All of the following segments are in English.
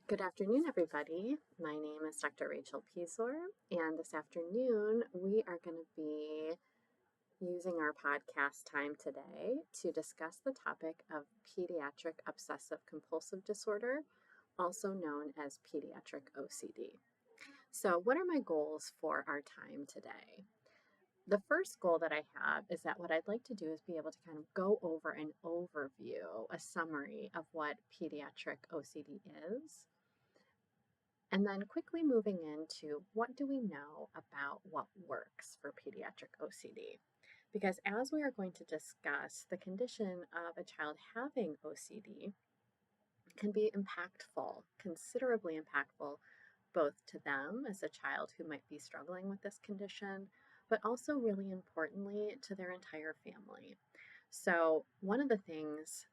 Good afternoon, everybody. My name is Dr. Rachel Piesor, and this afternoon we are going to be using our podcast time today to discuss the topic of pediatric obsessive compulsive disorder, also known as pediatric OCD. So, what are my goals for our time today? The first goal that I have is that what I'd like to do is be able to kind of go over an overview, a summary of what pediatric OCD is. And then quickly moving into what do we know about what works for pediatric OCD? Because as we are going to discuss, the condition of a child having OCD can be impactful, considerably impactful, both to them as a child who might be struggling with this condition, but also really importantly to their entire family. So, one of the things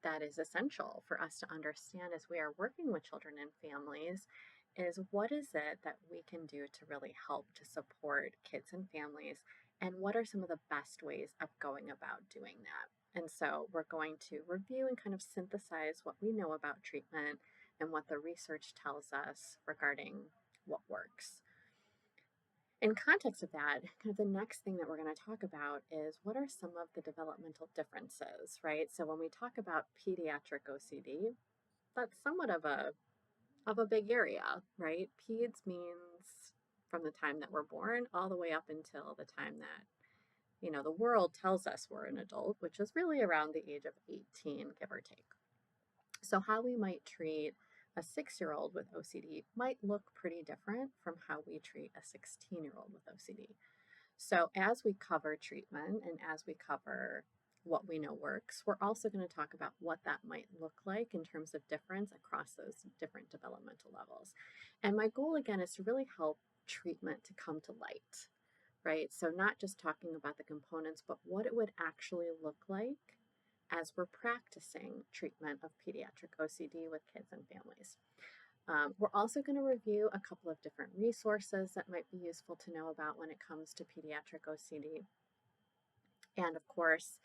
that is essential for us to understand as we are working with children and families is what is it that we can do to really help to support kids and families, and what are some of the best ways of going about doing that. And so we're going to review and kind of synthesize what we know about treatment and what the research tells us regarding what works. In context of that, kind of the next thing that we're going to talk about is what are some of the developmental differences, right? So when we talk about pediatric OCD, that's somewhat of a big area, right? Peds means from the time that we're born all the way up until the time that, the world tells us we're an adult, which is really around the age of 18, give or take. So how we might treat a 6-year-old with OCD might look pretty different from how we treat a 16-year-old with OCD. So, as we cover treatment and as we cover what we know works, we're also going to talk about what that might look like in terms of difference across those different developmental levels. And my goal again is to really help treatment to come to light, right? So, not just talking about the components, but what it would actually look like as we're practicing treatment of pediatric OCD with kids and families. We're also going to review a couple of different resources that might be useful to know about when it comes to pediatric OCD. And of course,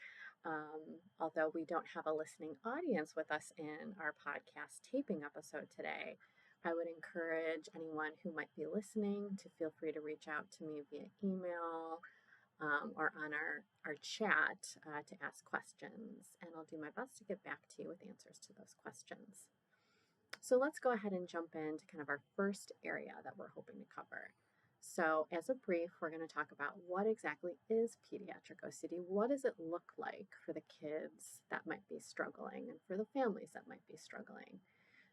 although we don't have a listening audience with us in our podcast taping episode today, I would encourage anyone who might be listening to feel free to reach out to me via email or on our chat to ask questions. And I'll do my best to get back to you with answers to those questions. So let's go ahead and jump into kind of our first area that we're hoping to cover. So as a brief, we're going to talk about what exactly is pediatric OCD. What does it look like for the kids that might be struggling and for the families that might be struggling?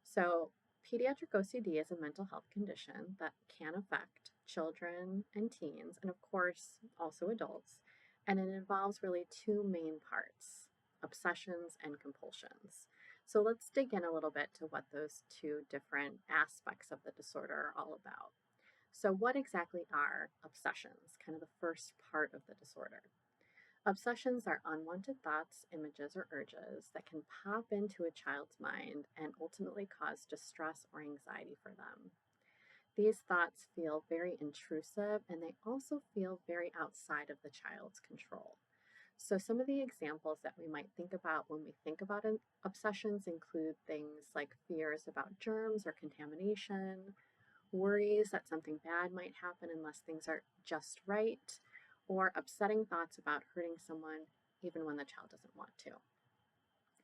So pediatric OCD is a mental health condition that can affect children and teens, and of course also adults. And it involves really two main parts: obsessions and compulsions. So let's dig in a little bit to what those two different aspects of the disorder are all about. So, what exactly are obsessions? Kind of the first part of the disorder. Obsessions are unwanted thoughts, images, or urges that can pop into a child's mind and ultimately cause distress or anxiety for them. These thoughts feel very intrusive, and they also feel very outside of the child's control. So, some of the examples that we might think about when we think about obsessions include things like fears about germs or contamination, worries that something bad might happen unless things are just right, or upsetting thoughts about hurting someone even when the child doesn't want to.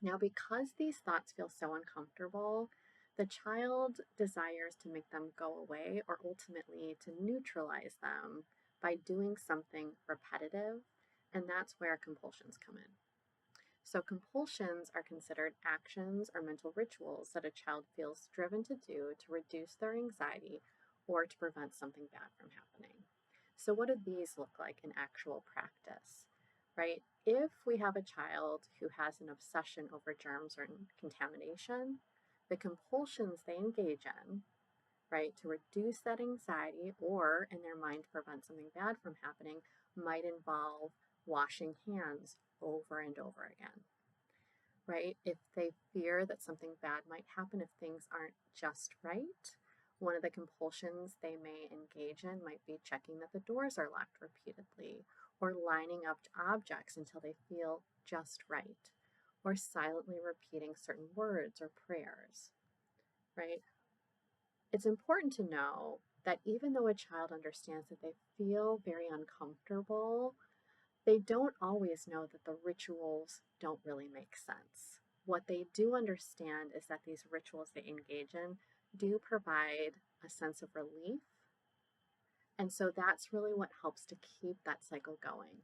Now, because these thoughts feel so uncomfortable, the child desires to make them go away or ultimately to neutralize them by doing something repetitive, and that's where compulsions come in. So, compulsions are considered actions or mental rituals that a child feels driven to do to reduce their anxiety or to prevent something bad from happening. So, what do these look like in actual practice, right? If we have a child who has an obsession over germs or contamination, the compulsions they engage in, right, to reduce that anxiety or in their mind to prevent something bad from happening might involve washing hands over and over again, right? If they fear that something bad might happen if things aren't just right, one of the compulsions they may engage in might be checking that the doors are locked repeatedly, or lining up objects until they feel just right, or silently repeating certain words or prayers, right? it's important to know that even though a child understands that they feel very uncomfortable, they don't always know that the rituals don't really make sense. What they do understand is that these rituals they engage in do provide a sense of relief. And so that's really what helps to keep that cycle going.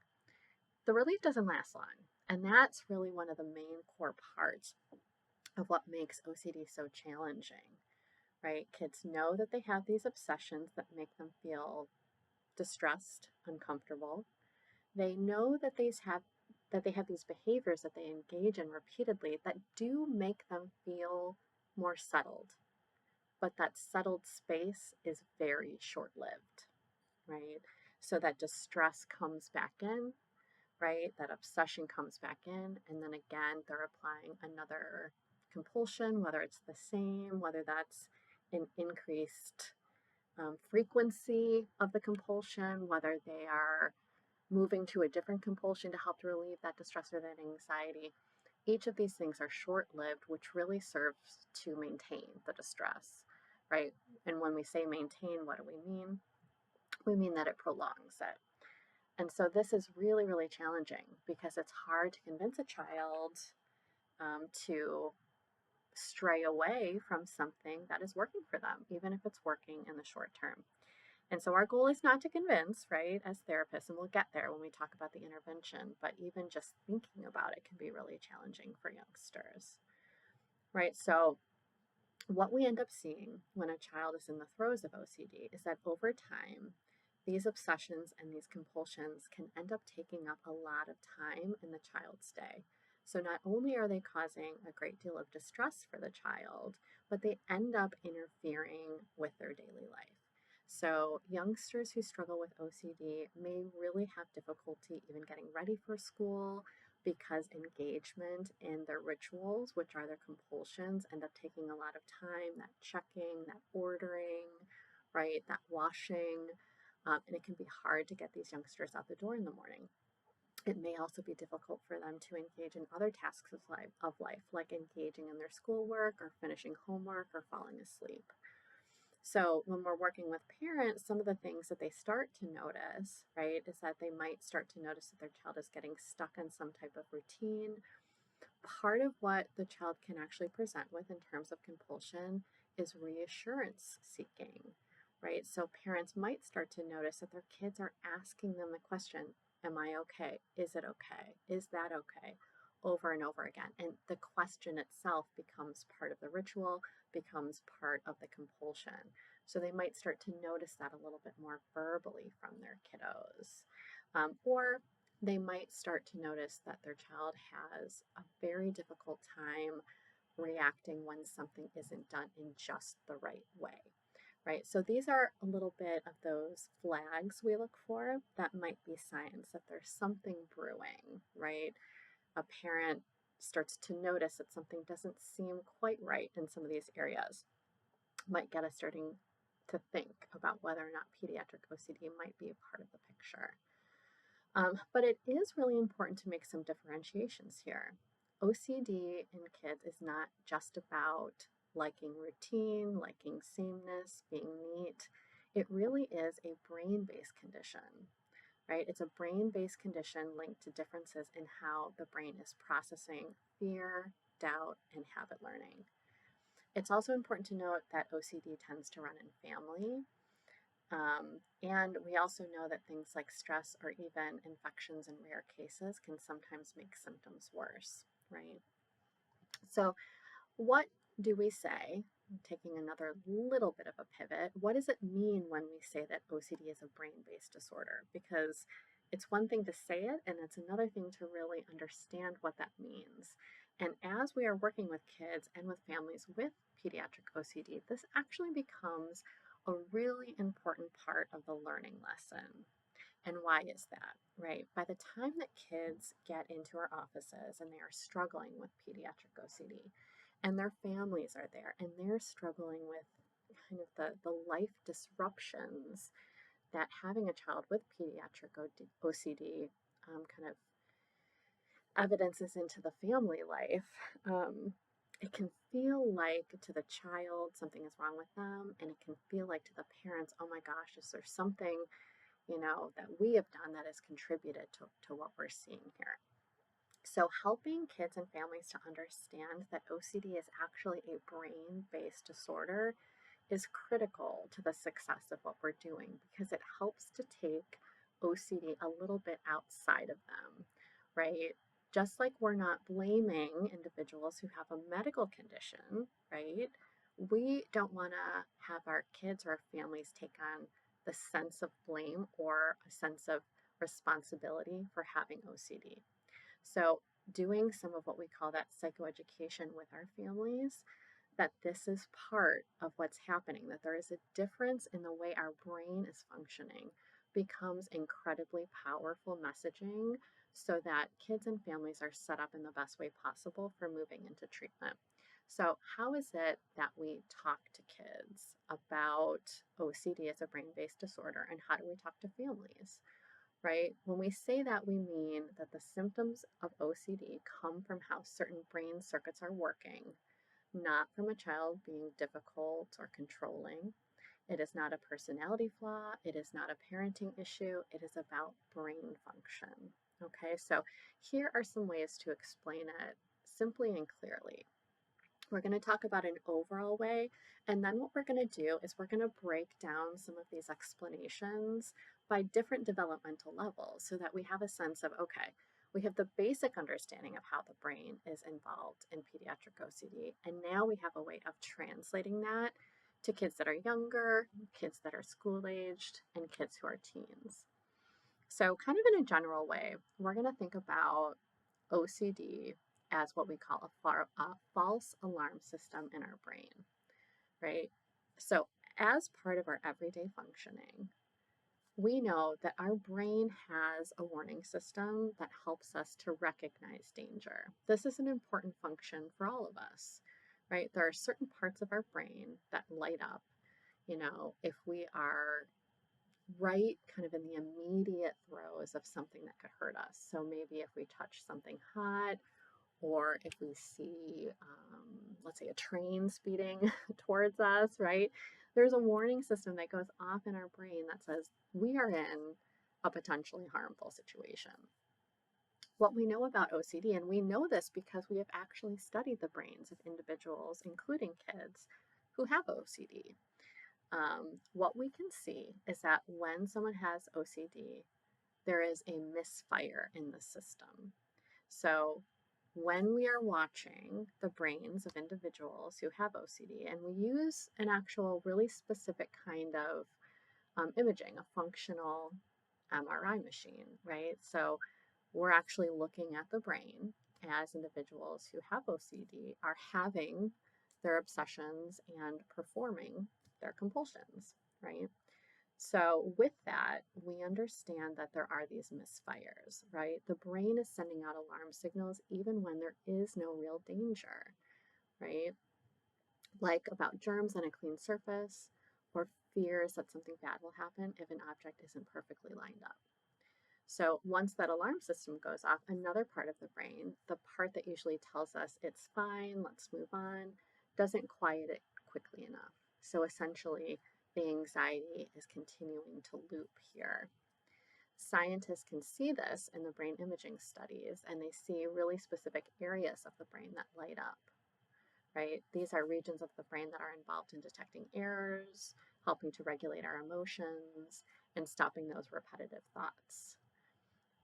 The relief doesn't last long. And that's really one of the main core parts of what makes OCD so challenging, right? Kids know that they have these obsessions that make them feel distressed, uncomfortable. They know that they have these behaviors that they engage in repeatedly that do make them feel more settled. But that settled space is very short-lived, right? So that distress comes back in, right? That obsession comes back in, and then again, they're applying another compulsion, whether it's the same, whether that's an increased frequency of the compulsion, whether they are moving to a different compulsion to help to relieve that distress or that anxiety. Each of these things are short lived, which really serves to maintain the distress, right? And when we say maintain, what do we mean? We mean that it prolongs it. And so this is really, really challenging because it's hard to convince a child to stray away from something that is working for them, even if it's working in the short term. And so our goal is not to convince, right, as therapists, and we'll get there when we talk about the intervention, but even just thinking about it can be really challenging for youngsters, right? So what we end up seeing when a child is in the throes of OCD is that over time, these obsessions and these compulsions can end up taking up a lot of time in the child's day. So not only are they causing a great deal of distress for the child, but they end up interfering with their daily life. So youngsters who struggle with OCD may really have difficulty even getting ready for school because engagement in their rituals, which are their compulsions, end up taking a lot of time, that checking, that ordering, right, that washing, and it can be hard to get these youngsters out the door in the morning. It may also be difficult for them to engage in other tasks of life, like engaging in their schoolwork or finishing homework or falling asleep. So when we're working with parents, some of the things that they start to notice, right, is that they might start to notice that their child is getting stuck in some type of routine. Part of what the child can actually present with in terms of compulsion is reassurance seeking, right? So parents might start to notice that their kids are asking them the question, am I okay? Is it okay? Is that okay? Over and over again. And the question itself becomes part of the ritual, becomes part of the compulsion. So they might start to notice that a little bit more verbally from their kiddos. Or they might start to notice that their child has a very difficult time reacting when something isn't done in just the right way, right? So these are a little bit of those flags we look for that might be signs that there's something brewing, right? A parent starts to notice that something doesn't seem quite right in some of these areas, might get us starting to think about whether or not pediatric OCD might be a part of the picture. But it is really important to make some differentiations here. OCD in kids is not just about liking routine, liking sameness, being neat. It really is a brain-based condition, right? It's a brain-based condition linked to differences in how the brain is processing fear, doubt, and habit learning. It's also important to note that OCD tends to run in family. And we also know that things like stress or even infections in rare cases can sometimes make symptoms worse, right? So, what do we say? Taking another little bit of a pivot, what does it mean when we say that OCD is a brain based disorder? Because it's one thing to say it, and it's another thing to really understand what that means. And as we are working with kids and with families with pediatric OCD, this actually becomes a really important part of the learning lesson. And why is that, right? By the time that kids get into our offices and they are struggling with pediatric OCD, and their families are there and they're struggling with kind of the life disruptions that having a child with pediatric OCD kind of evidences into the family life, it can feel like to the child something is wrong with them, and it can feel like to the parents, oh my gosh, is there something, that we have done that has contributed to what we're seeing here. So, helping kids and families to understand that OCD is actually a brain based disorder is critical to the success of what we're doing because it helps to take OCD a little bit outside of them, right? Just like we're not blaming individuals who have a medical condition, right? We don't want to have our kids or our families take on the sense of blame or a sense of responsibility for having OCD. So, doing some of what we call that psychoeducation with our families, that this is part of what's happening, that there is a difference in the way our brain is functioning, becomes incredibly powerful messaging so that kids and families are set up in the best way possible for moving into treatment. So, how is it that we talk to kids about OCD as a brain based disorder, and how do we talk to families? Right? When we say that, we mean that the symptoms of OCD come from how certain brain circuits are working, not from a child being difficult or controlling. It is not a personality flaw. It is not a parenting issue. It is about brain function. Okay, so here are some ways to explain it simply and clearly. We're going to talk about an overall way, and then what we're going to do is we're going to break down some of these explanations by different developmental levels so that we have a sense of, okay, we have the basic understanding of how the brain is involved in pediatric OCD, and now we have a way of translating that to kids that are younger, kids that are school aged, and kids who are teens. So, kind of in a general way, we're going to think about OCD as what we call a false alarm system in our brain, right? So, as part of our everyday functioning, we know that our brain has a warning system that helps us to recognize danger. This is an important function for all of us, right? There are certain parts of our brain that light up, if we are right kind of in the immediate throes of something that could hurt us. So maybe if we touch something hot, or if we see, let's say, a train speeding towards us, right? There's a warning system that goes off in our brain that says we are in a potentially harmful situation. What we know about OCD, and we know this because we have actually studied the brains of individuals, including kids, who have OCD. What we can see is that when someone has OCD, there is a misfire in the system. So, when we are watching the brains of individuals who have OCD, and we use an actual really specific kind of imaging, a functional MRI machine, right? So, we're actually looking at the brain as individuals who have OCD are having their obsessions and performing their compulsions, right? So, with that, we understand that there are these misfires, right? The brain is sending out alarm signals even when there is no real danger, right? Like about germs on a clean surface, or fears that something bad will happen if an object isn't perfectly lined up. So, once that alarm system goes off, another part of the brain, the part that usually tells us it's fine, let's move on, doesn't quiet it quickly enough. So, essentially, the anxiety is continuing to loop here. Scientists can see this in the brain imaging studies, and they see really specific areas of the brain that light up, right? These are regions of the brain that are involved in detecting errors, helping to regulate our emotions, and stopping those repetitive thoughts,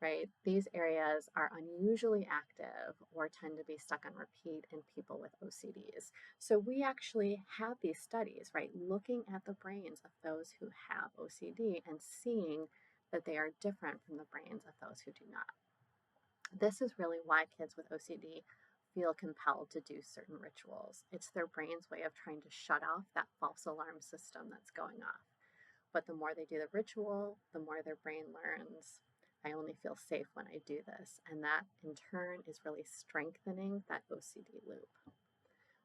right? These areas are unusually active or tend to be stuck on repeat in people with OCDs. So we actually have these studies, right, looking at the brains of those who have OCD and seeing that they are different from the brains of those who do not. This is really why kids with OCD feel compelled to do certain rituals. It's their brain's way of trying to shut off that false alarm system that's going off. But the more they do the ritual, the more their brain learns, I only feel safe when I do this. And that in turn is really strengthening that OCD loop,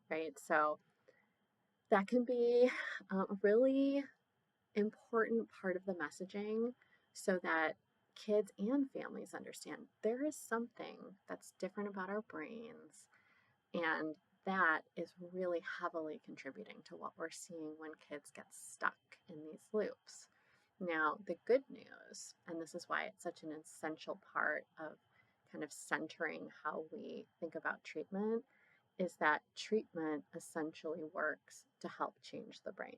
right? So that can be a really important part of the messaging so that kids and families understand there is something that's different about our brains. And that is really heavily contributing to what we're seeing when kids get stuck in these loops. Now, the good news, and this is why it's such an essential part of kind of centering how we think about treatment, is that treatment essentially works to help change the brain,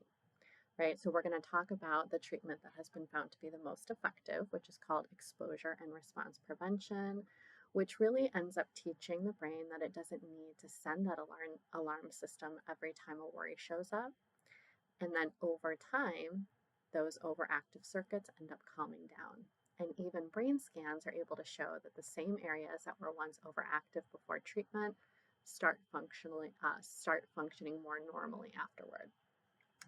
right? So we're going to talk about the treatment that has been found to be the most effective, which is called exposure and response prevention, which really ends up teaching the brain that it doesn't need to send that alarm system every time a worry shows up. And then over time, those overactive circuits end up calming down. And even brain scans are able to show that the same areas that were once overactive before treatment start functioning more normally afterward.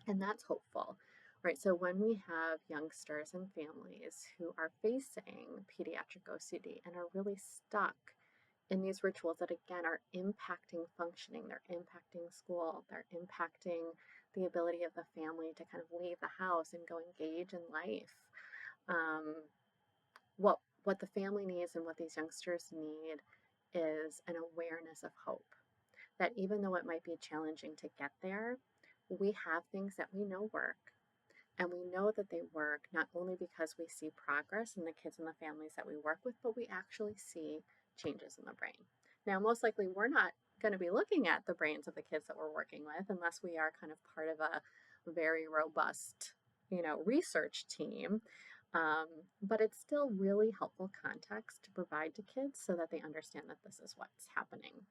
And that's hopeful, right? So when we have youngsters and families who are facing pediatric OCD and are really stuck in these rituals that again are impacting functioning, they're impacting school, they're impacting the ability of the family to kind of leave the house and go engage in life. What the family needs and what these youngsters need is an awareness of hope. That even though it might be challenging to get there, we have things that we know work. And we know that they work not only because we see progress in the kids and the families that we work with, but we actually see changes in the brain. Now, most likely we're not going to be looking at the brains of the kids that we're working with unless we are kind of part of a very robust, research team. But it's still really helpful context to provide to kids so that they understand that this is what's happening.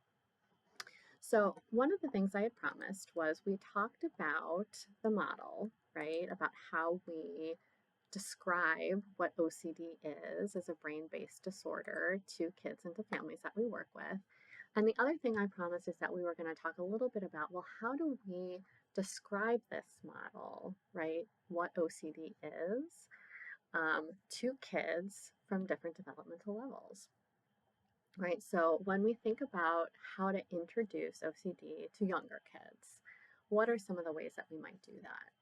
So one of the things I had promised was we talked about the model, right? About how we describe what OCD is as a brain-based disorder to kids and to families that we work with. And the other thing I promised is that we were going to talk a little bit about, well, how do we describe this model, right? What OCD is to kids from different developmental levels. Right, so when we think about how to introduce OCD to younger kids, what are some of the ways that we might do that?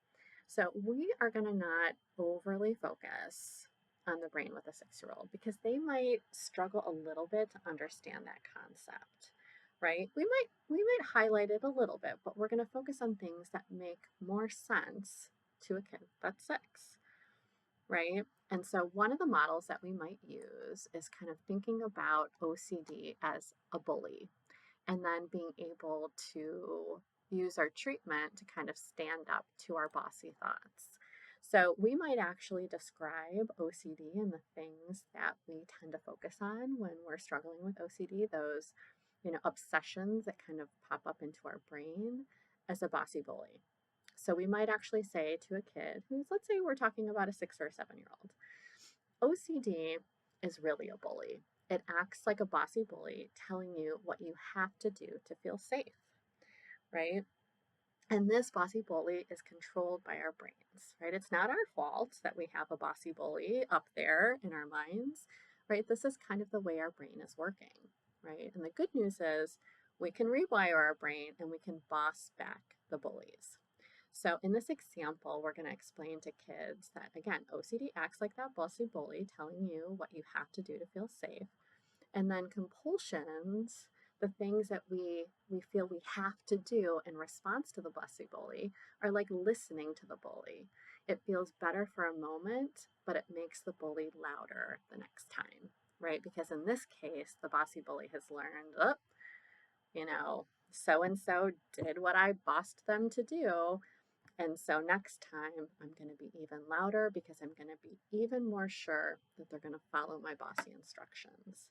So we are going to not overly focus on the brain with a 6-year-old because they might struggle a little bit to understand that concept, right? We might highlight it a little bit, but we're going to focus on things that make more sense to a kid that's 6, right? And so one of the models that we might use is kind of thinking about OCD as a bully and then being able to use our treatment to kind of stand up to our bossy thoughts. So we might actually describe OCD and the things that we tend to focus on when we're struggling with OCD, those, obsessions that kind of pop up into our brain as a bossy bully. So we might actually say to a kid who's, let's say we're talking about a 6 or 7-year-old, OCD is really a bully. It acts like a bossy bully telling you what you have to do to feel safe, right? And this bossy bully is controlled by our brains, right? It's not our fault that we have a bossy bully up there in our minds, right? This is kind of the way our brain is working, right? And the good news is we can rewire our brain and we can boss back the bullies. So in this example, we're going to explain to kids that, again, OCD acts like that bossy bully telling you what you have to do to feel safe. And then compulsions, the things that we feel we have to do in response to the bossy bully, are like listening to the bully. It feels better for a moment, but it makes the bully louder the next time, right? Because in this case, the bossy bully has learned, so-and-so did what I bossed them to do. And so next time I'm going to be even louder because I'm going to be even more sure that they're going to follow my bossy instructions.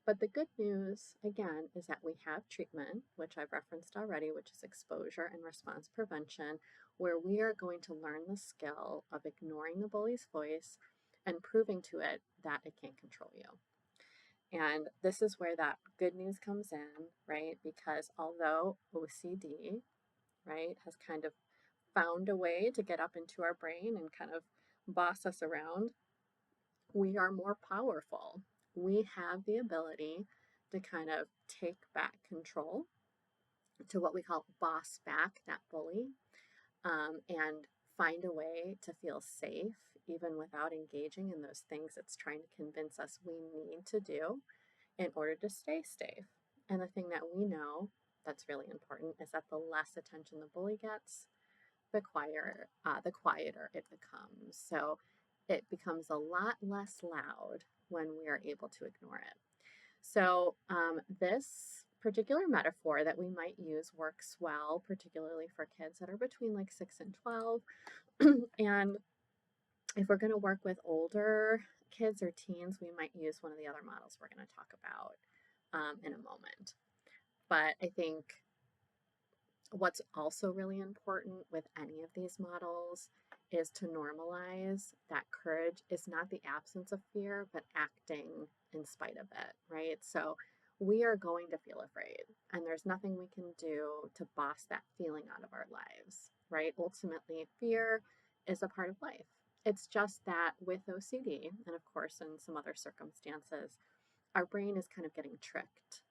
But the good news, again, is that we have treatment, which I've referenced already, which is exposure and response prevention, where we are going to learn the skill of ignoring the bully's voice and proving to it that it can't control you. And this is where that good news comes in, right? Because although OCD, right, has kind of found a way to get up into our brain and kind of boss us around, we are more powerful. We have the ability to kind of take back control, to what we call boss back that bully, and find a way to feel safe even without engaging in those things it's trying to convince us we need to do in order to stay safe. And the thing that we know that's really important is that the less attention the bully gets, the quieter it becomes. So it becomes a lot less loud when we are able to ignore it. So this particular metaphor that we might use works well, particularly for kids that are between like 6 and 12. And if we're going to work with older kids or teens, we might use one of the other models we're going to talk about in a moment. But I think what's also really important with any of these models is to normalize that courage is not the absence of fear, but acting in spite of it, right? So we are going to feel afraid, and there's nothing we can do to boss that feeling out of our lives, right? Ultimately, fear is a part of life. It's just that with OCD, and of course, in some other circumstances, our brain is kind of getting tricked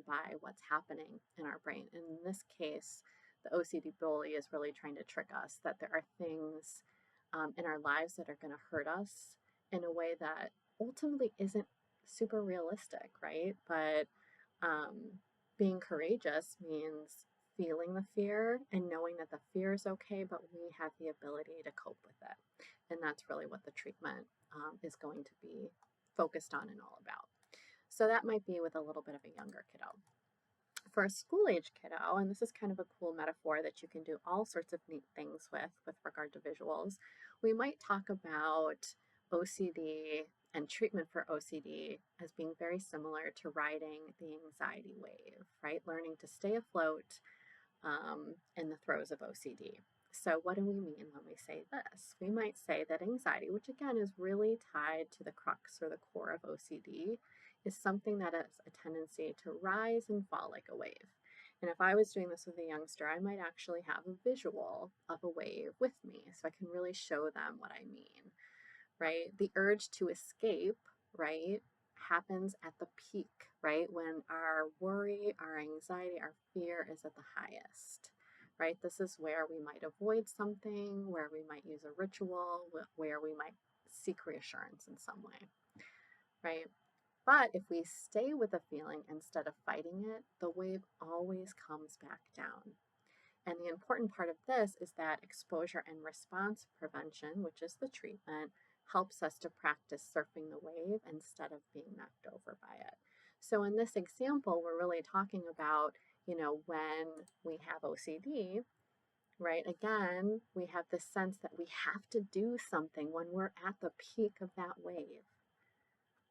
by what's happening in our brain. In this case, the OCD bully is really trying to trick us that there are things in our lives that are going to hurt us in a way that ultimately isn't super realistic, right? But being courageous means feeling the fear and knowing that the fear is okay, but we have the ability to cope with it. And that's really what the treatment is going to be focused on and all about. So that might be with a little bit of a younger kiddo. For a school age kiddo, and this is kind of a cool metaphor that you can do all sorts of neat things with regard to visuals, we might talk about OCD and treatment for OCD as being very similar to riding the anxiety wave, right? Learning to stay afloat in the throes of OCD. So, what do we mean when we say this? We might say that anxiety, which again is really tied to the crux or the core of OCD, is something that has a tendency to rise and fall like a wave. And if I was doing this with a youngster, I might actually have a visual of a wave with me so I can really show them what I mean, right? The urge to escape, right, happens at the peak, right? When our worry, our anxiety, our fear is at the highest, right? This is where we might avoid something, where we might use a ritual, where we might seek reassurance in some way, right? But if we stay with the feeling instead of fighting it, the wave always comes back down. And the important part of this is that exposure and response prevention, which is the treatment, helps us to practice surfing the wave instead of being knocked over by it. So in this example, we're really talking about, when we have OCD, right? Again, we have this sense that we have to do something when we're at the peak of that wave.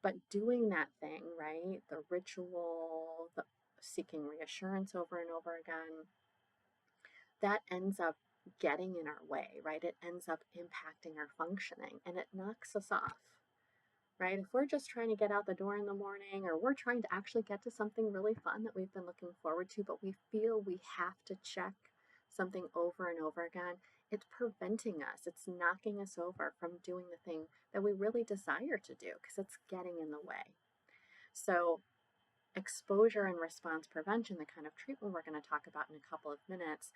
But doing that thing, right? The ritual, the seeking reassurance over and over again, that ends up getting in our way, right? It ends up impacting our functioning and it knocks us off, right? If we're just trying to get out the door in the morning or we're trying to actually get to something really fun that we've been looking forward to, but we feel we have to check something over and over again, it's preventing us. It's knocking us over from doing the thing that we really desire to do because it's getting in the way. So exposure and response prevention, the kind of treatment we're going to talk about in a couple of minutes,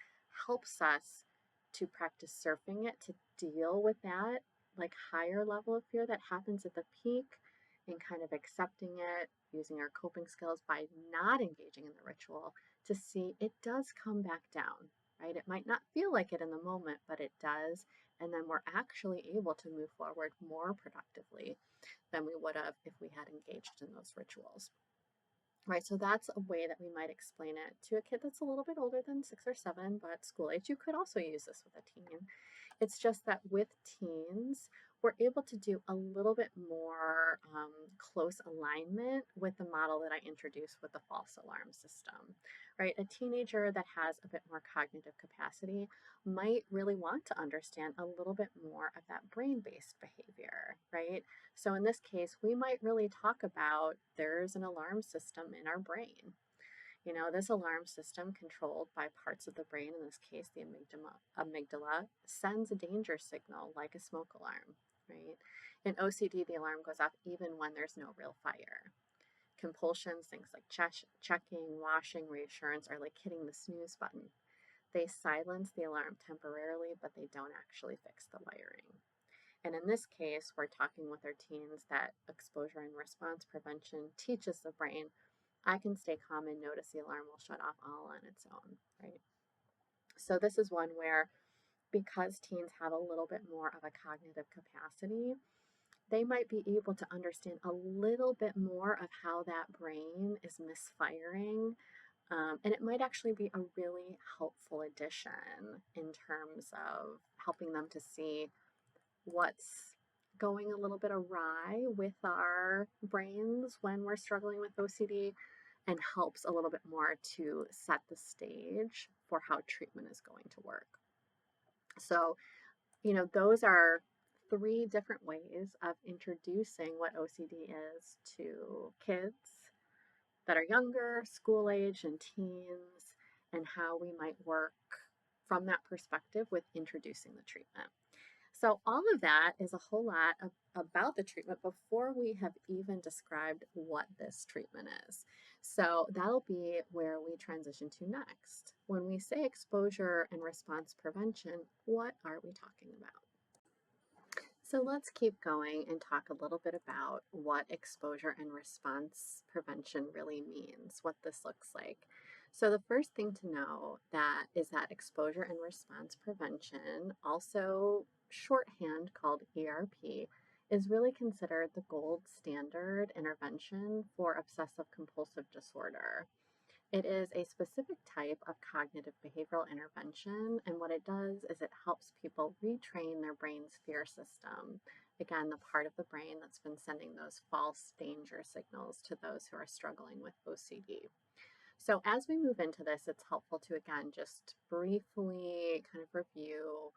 helps us to practice surfing it, to deal with that like higher level of fear that happens at the peak and kind of accepting it, using our coping skills by not engaging in the ritual to see it does come back down, right? It might not feel like it in the moment, but it does. And then we're actually able to move forward more productively than we would have if we had engaged in those rituals. Right, so that's a way that we might explain it to a kid that's a little bit older than 6 or 7, but school age. You could also use this with a teen. It's just that with teens, we're able to do a little bit more close alignment with the model that I introduced with the false alarm system, right? A teenager that has a bit more cognitive capacity might really want to understand a little bit more of that brain-based behavior, right? So in this case, we might really talk about there's an alarm system in our brain. This alarm system controlled by parts of the brain, in this case, the amygdala, sends a danger signal like a smoke alarm, right? In OCD, the alarm goes off even when there's no real fire. Compulsions, things like checking, washing, reassurance, are like hitting the snooze button. They silence the alarm temporarily, but they don't actually fix the wiring. And in this case, we're talking with our teens that exposure and response prevention teaches the brain I can stay calm and notice the alarm will shut off all on its own, right? So this is one where, because teens have a little bit more of a cognitive capacity, they might be able to understand a little bit more of how that brain is misfiring. And it might actually be a really helpful addition in terms of helping them to see what's going a little bit awry with our brains when we're struggling with OCD, and helps a little bit more to set the stage for how treatment is going to work. So, those are three different ways of introducing what OCD is to kids that are younger, school age, and teens, and how we might work from that perspective with introducing the treatment. So, all of that is a whole lot about the treatment before we have even described what this treatment is. So, that'll be where we transition to next. When we say exposure and response prevention, what are we talking about? So let's keep going and talk a little bit about what exposure and response prevention really means, what this looks like. So the first thing to know that is that exposure and response prevention, also shorthand called ERP, is really considered the gold standard intervention for obsessive compulsive disorder. It is a specific type of cognitive behavioral intervention, and what it does is it helps people retrain their brain's fear system. Again, the part of the brain that's been sending those false danger signals to those who are struggling with OCD. So, as we move into this, it's helpful to again just briefly kind of review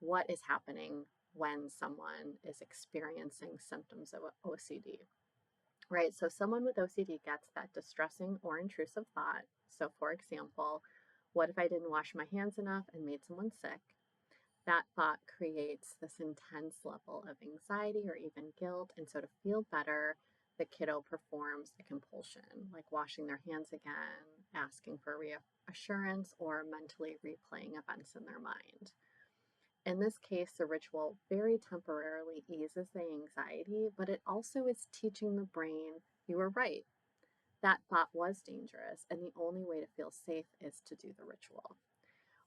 what is happening when someone is experiencing symptoms of OCD. Right, so someone with OCD gets that distressing or intrusive thought. So, for example, what if I didn't wash my hands enough and made someone sick? That thought creates this intense level of anxiety or even guilt. And so, to feel better, the kiddo performs a compulsion, like washing their hands again, asking for reassurance, or mentally replaying events in their mind. In this case, the ritual very temporarily eases the anxiety, but it also is teaching the brain, you were right. That thought was dangerous, and the only way to feel safe is to do the ritual.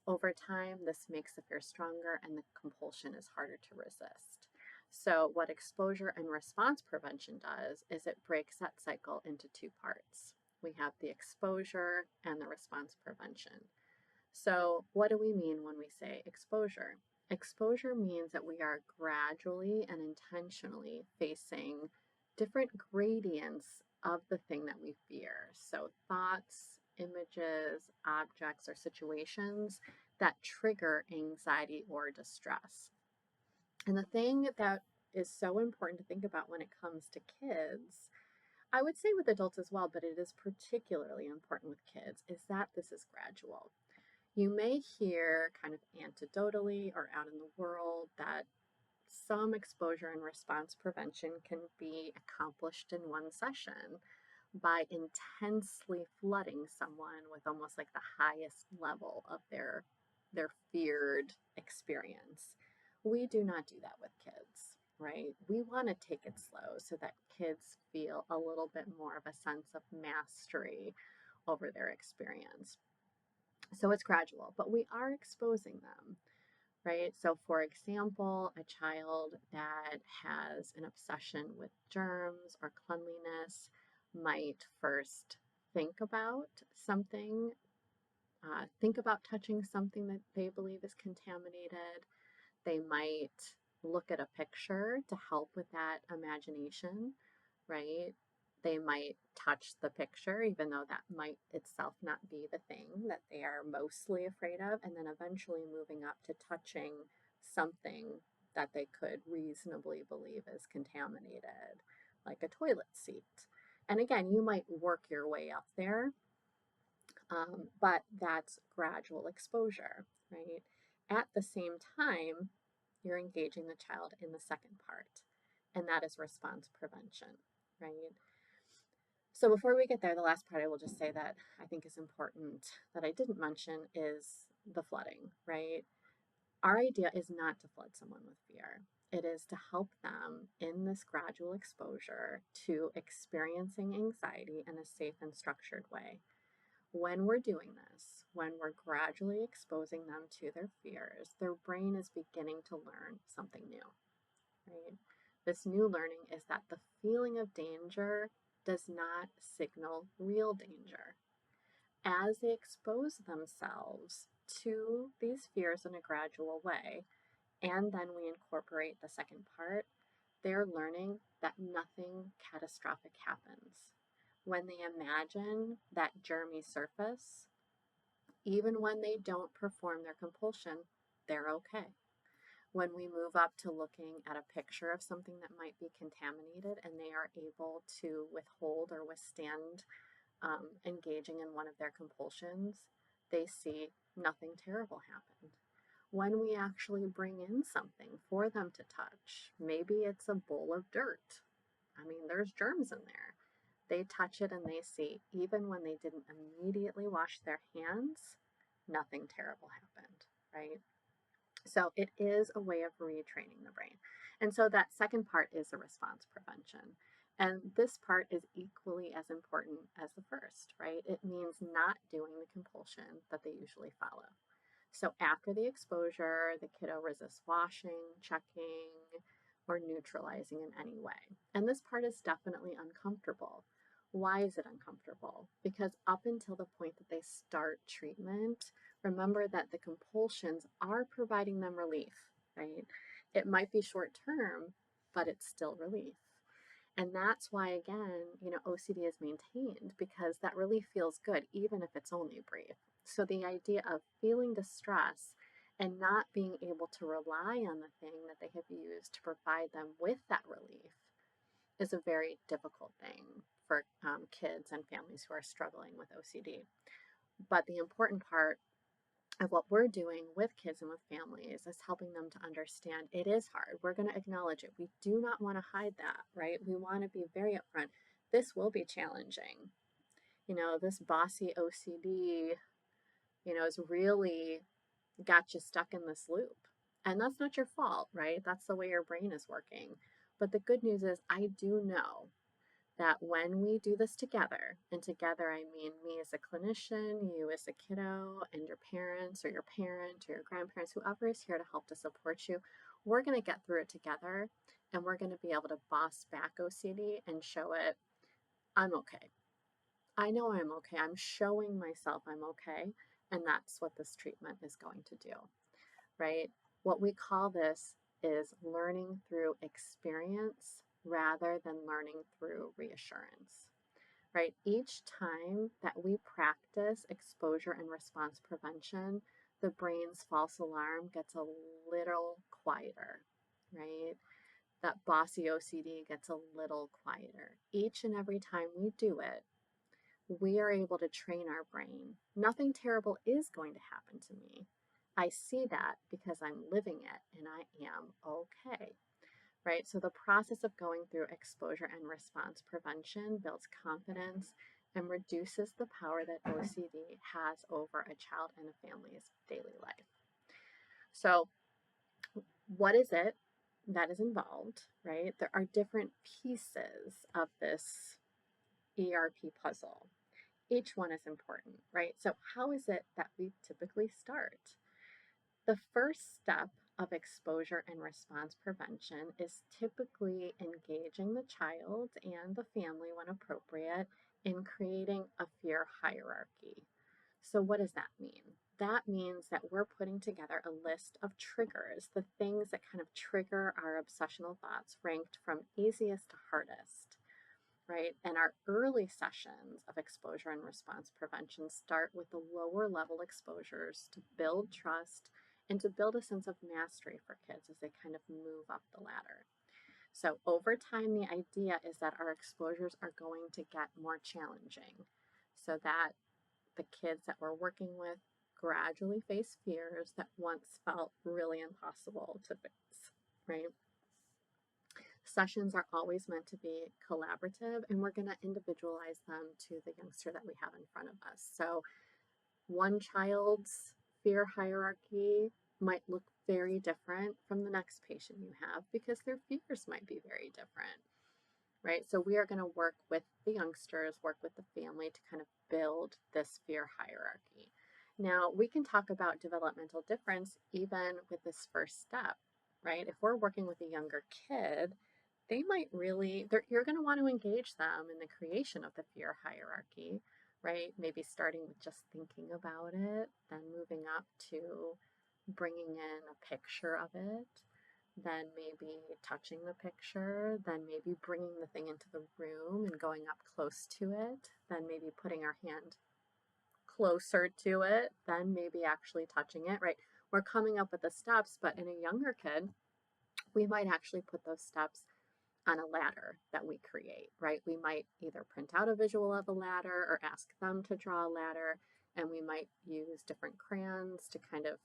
Over time, this makes the fear stronger and the compulsion is harder to resist. So, what exposure and response prevention does is it breaks that cycle into two parts. We have the exposure and the response prevention. So, what do we mean when we say exposure? Exposure means that we are gradually and intentionally facing different gradients of the thing that we fear. So, thoughts, images, objects, or situations that trigger anxiety or distress. And the thing that is so important to think about when it comes to kids, I would say with adults as well, but it is particularly important with kids, is that this is gradual. You may hear kind of anecdotally or out in the world that some exposure and response prevention can be accomplished in one session by intensely flooding someone with almost like the highest level of their feared experience. We do not do that with kids, right? We want to take it slow so that kids feel a little bit more of a sense of mastery over their experience. So it's gradual, but we are exposing them, right? So, for example, a child that has an obsession with germs or cleanliness might first think about touching something that they believe is contaminated. They might look at a picture to help with that imagination, right? They might touch the picture, even though that might itself not be the thing that they are mostly afraid of, and then eventually moving up to touching something that they could reasonably believe is contaminated, like a toilet seat. And again, you might work your way up there, but that's gradual exposure, right? At the same time, you're engaging the child in the second part, and that is response prevention, right? So before we get there, the last part I will just say that I think is important that I didn't mention is the flooding, right? Our idea is not to flood someone with fear. It is to help them in this gradual exposure to experiencing anxiety in a safe and structured way. When we're doing this, when we're gradually exposing them to their fears, their brain is beginning to learn something new, right? This new learning is that the feeling of danger does not signal real danger. As they expose themselves to these fears in a gradual way, and then we incorporate the second part, they're learning that nothing catastrophic happens. When they imagine that germy surface, even when they don't perform their compulsion, they're okay. When we move up to looking at a picture of something that might be contaminated and they are able to withhold or withstand engaging in one of their compulsions, they see nothing terrible happened. When we actually bring in something for them to touch, maybe it's a bowl of dirt. I mean, there's germs in there. They touch it and they see, even when they didn't immediately wash their hands, nothing terrible happened, right? So it is a way of retraining the brain. And so that second part is the response prevention. And this part is equally as important as the first, right? It means not doing the compulsion that they usually follow. So after the exposure, the kiddo resists washing, checking, or neutralizing in any way. And this part is definitely uncomfortable. Why is it uncomfortable? Because up until the point that they start treatment, remember that the compulsions are providing them relief, right? It might be short term, but it's still relief. And that's why, again, OCD is maintained because that relief feels good, even if it's only brief. So the idea of feeling distress and not being able to rely on the thing that they have used to provide them with that relief is a very difficult thing for kids and families who are struggling with OCD. But the important part of what we're doing with kids and with families is helping them to understand it is hard. We're going to acknowledge it. We do not want to hide that, right? We want to be very upfront. This will be challenging. This bossy OCD, has really got you stuck in this loop. And that's not your fault, right? That's the way your brain is working. But the good news is, I do know that when we do this together, and together I mean me as a clinician, you as a kiddo, and your parents or your parent or your grandparents, whoever is here to help to support you, we're going to get through it together and we're going to be able to boss back OCD and show it, I'm okay. I know I'm okay. I'm showing myself I'm okay. And that's what this treatment is going to do, right? What we call this is learning through experience rather than learning through reassurance, right? Each time that we practice exposure and response prevention, the brain's false alarm gets a little quieter, right? That bossy OCD gets a little quieter. Each and every time we do it, we are able to train our brain. Nothing terrible is going to happen to me. I see that because I'm living it and I am okay, right? So the process of going through exposure and response prevention builds confidence and reduces the power that OCD has over a child and a family's daily life. So what is it that is involved, right? There are different pieces of this ERP puzzle. Each one is important, right? So how is it that we typically start? The first step of exposure and response prevention is typically engaging the child and the family when appropriate in creating a fear hierarchy. So what does that mean? That means that we're putting together a list of triggers, the things that kind of trigger our obsessional thoughts ranked from easiest to hardest, right? And our early sessions of exposure and response prevention start with the lower level exposures to build trust and to build a sense of mastery for kids as they kind of move up the ladder. So over time, the idea is that our exposures are going to get more challenging so that the kids that we're working with gradually face fears that once felt really impossible to face, right? Sessions are always meant to be collaborative, and we're going to individualize them to the youngster that we have in front of us. So one child's fear hierarchy might look very different from the next patient you have because their fears might be very different, right? So we are going to work with the youngsters, work with the family to kind of build this fear hierarchy. Now, we can talk about developmental difference even with this first step, right? If we're working with a younger kid, they might really, you're going to want to engage them in the creation of the fear hierarchy, right? Maybe starting with just thinking about it, then moving up to bringing in a picture of it, then maybe touching the picture, then maybe bringing the thing into the room and going up close to it, then maybe putting our hand closer to it, then maybe actually touching it, right? We're coming up with the steps, but in a younger kid, we might actually put those steps on a ladder that we create, right? We might either print out a visual of a ladder or ask them to draw a ladder, and we might use different crayons to kind of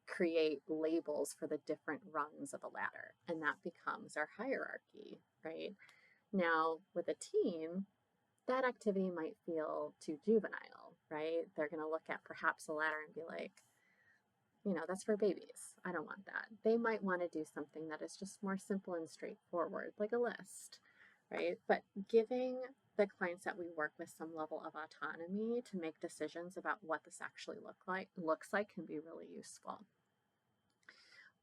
create labels for the different rungs of a ladder, and that becomes our hierarchy, right? Now, with a teen, that activity might feel too juvenile, right? They're going to look at perhaps a ladder and be like, that's for babies. I don't want that. They might want to do something that is just more simple and straightforward, like a list, right? But giving the clients that we work with some level of autonomy to make decisions about what this actually looks like can be really useful.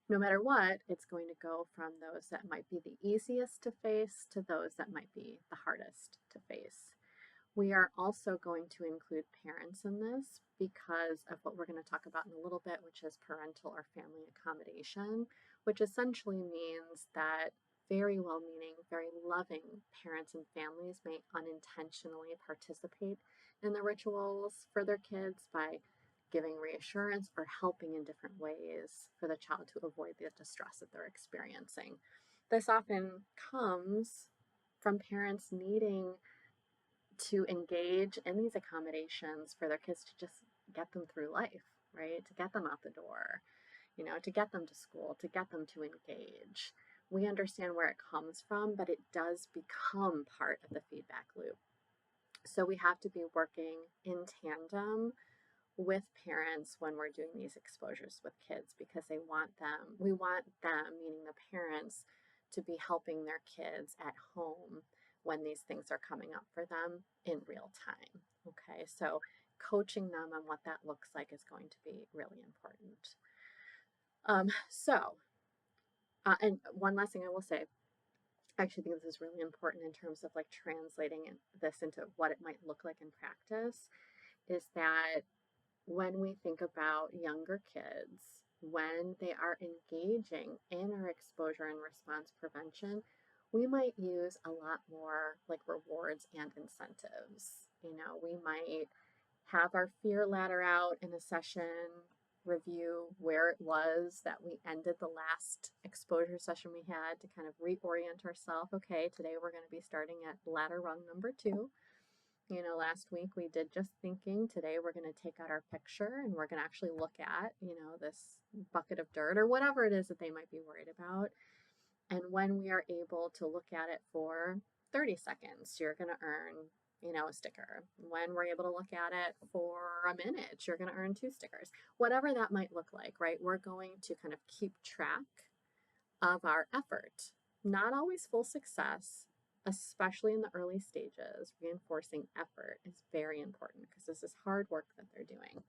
No matter what, it's going to go from those that might be the easiest to face to those that might be the hardest to face. We are also going to include parents in this because of what we're going to talk about in a little bit, which is parental or family accommodation, which essentially means that very well-meaning, very loving parents and families may unintentionally participate in the rituals for their kids by giving reassurance or helping in different ways for the child to avoid the distress that they're experiencing. This often comes from parents needing to engage in these accommodations for their kids to just get them through life, right? To get them out the door, to get them to school, to get them to engage. We understand where it comes from, but it does become part of the feedback loop. So we have to be working in tandem with parents when we're doing these exposures with kids because we want them, meaning the parents, to be helping their kids at home when these things are coming up for them in real time. Okay, so coaching them on what that looks like is going to be really important. And one last thing I will say, I actually think this is really important in terms of like translating this into what it might look like in practice, is that when we think about younger kids, when they are engaging in our exposure and response prevention, we might use a lot more like rewards and incentives. We might have our fear ladder out in a session, review where it was that we ended the last exposure session we had to kind of reorient ourselves. Okay, today we're going to be starting at ladder rung number 2. Last week we did just thinking. Today we're going to take out our picture and we're going to actually look at, this bucket of dirt or whatever it is that they might be worried about. And when we are able to look at it for 30 seconds, you're going to earn, a sticker. When we're able to look at it for a minute, you're going to earn 2 stickers. Whatever that might look like, right? We're going to kind of keep track of our effort. Not always full success, especially in the early stages. Reinforcing effort is very important because this is hard work that they're doing,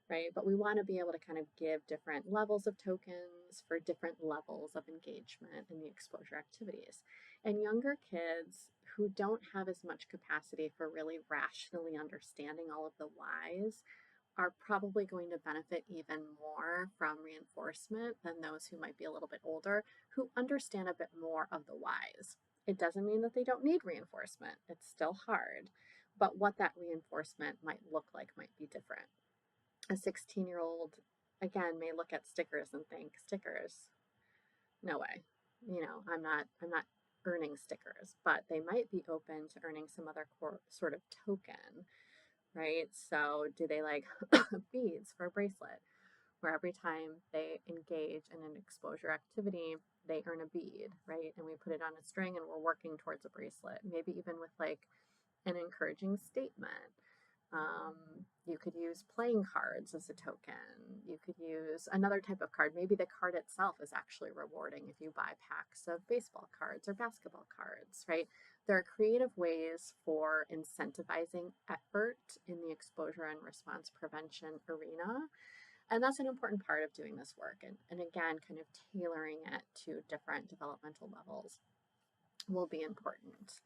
right? But we want to be able to kind of give different levels of tokens for different levels of engagement in the exposure activities. And younger kids who don't have as much capacity for really rationally understanding all of the whys are probably going to benefit even more from reinforcement than those who might be a little bit older, who understand a bit more of the whys. It doesn't mean that they don't need reinforcement. It's still hard, but what that reinforcement might look like might be different. A 16-year-old, again, may look at stickers and think, stickers? No way. I'm not earning stickers, but they might be open to earning some other sort of token, right? So do they like beads for a bracelet, where every time they engage in an exposure activity, they earn a bead, right? And we put it on a string and we're working towards a bracelet, maybe even with like an encouraging statement. You could use playing cards as a token. You could use another type of card. Maybe the card itself is actually rewarding if you buy packs of baseball cards or basketball cards, right? There are creative ways for incentivizing effort in the exposure and response prevention arena. And that's an important part of doing this work. And again, kind of tailoring it to different developmental levels will be important.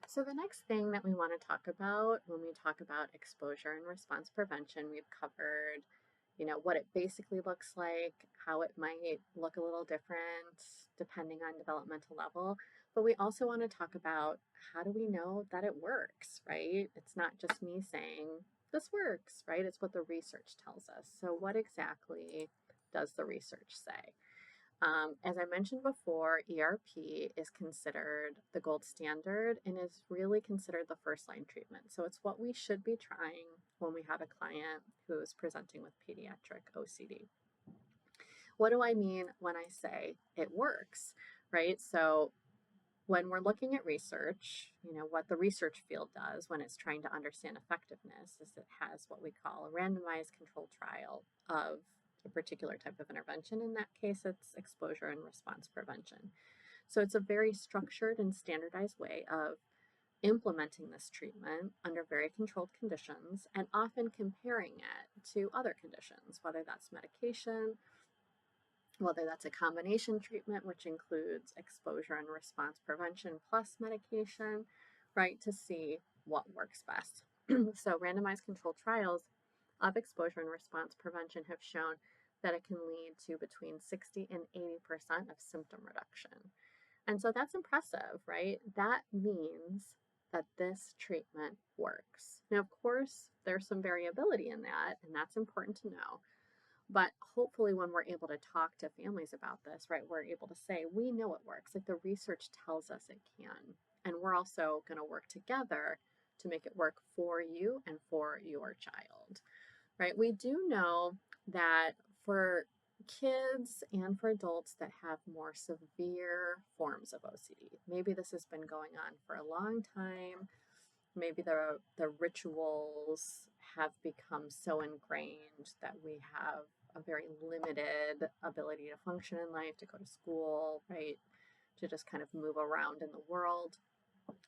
So the next thing that we want to talk about when we talk about exposure and response prevention, we've covered, what it basically looks like, how it might look a little different depending on developmental level. But we also want to talk about, how do we know that it works, right? It's not just me saying this works, right? It's what the research tells us. So what exactly does the research say? As I mentioned before, ERP is considered the gold standard and is really considered the first line treatment. So it's what we should be trying when we have a client who is presenting with pediatric OCD. What do I mean when I say it works, right? So when we're looking at research, what the research field does when it's trying to understand effectiveness is it has what we call a randomized controlled trial of a particular type of intervention. In that case, it's exposure and response prevention. So it's a very structured and standardized way of implementing this treatment under very controlled conditions and often comparing it to other conditions, whether that's medication, whether that's a combination treatment, which includes exposure and response prevention plus medication, right, to see what works best. So randomized controlled trials of exposure and response prevention have shown that it can lead to between 60 and 80% of symptom reduction. And so that's impressive, right? That means that this treatment works. Now, of course, there's some variability in that, and that's important to know. But hopefully when we're able to talk to families about this, right, we're able to say, we know it works. Like the research tells us it can. And we're also going to work together to make it work for you and for your child, right? We do know that for kids and for adults that have more severe forms of OCD, maybe this has been going on for a long time. Maybe the rituals have become so ingrained that we have a very limited ability to function in life, to go to school, right? To just kind of move around in the world.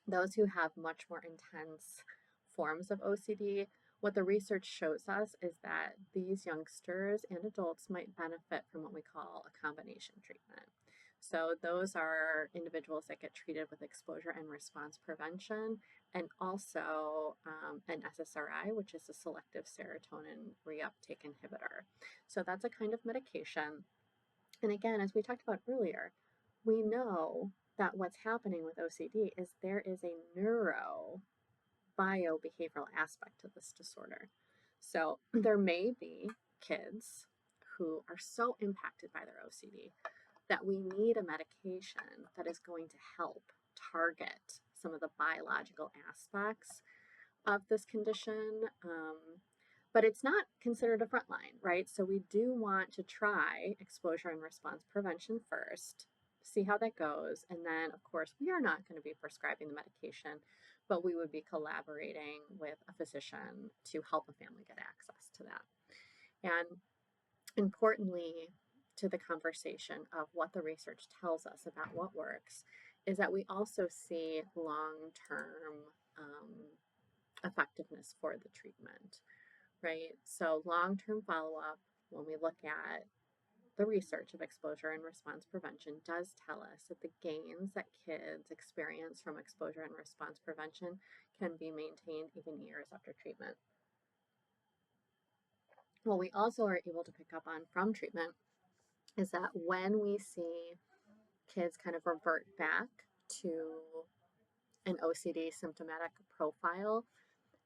Those who have much more intense forms of OCD, what the research shows us is that these youngsters and adults might benefit from what we call a combination treatment. So those are individuals that get treated with exposure and response prevention and also an SSRI, which is a selective serotonin reuptake inhibitor. So that's a kind of medication. And again, as we talked about earlier, we know that what's happening with OCD is there is a neuro biobehavioral aspect to this disorder. So there may be kids who are so impacted by their OCD that we need a medication that is going to help target some of the biological aspects of this condition. But it's not considered a frontline, right? So we do want to try exposure and response prevention first, see how that goes. And then, of course, we are not going to be prescribing the medication, but we would be collaborating with a physician to help a family get access to that. And importantly, to the conversation of what the research tells us about what works is that we also see long-term effectiveness for the treatment, right? So long-term follow-up, when we look at the research of exposure and response prevention, does tell us that the gains that kids experience from exposure and response prevention can be maintained even years after treatment. What we also are able to pick up on from treatment is that when we see kids kind of revert back to an OCD symptomatic profile,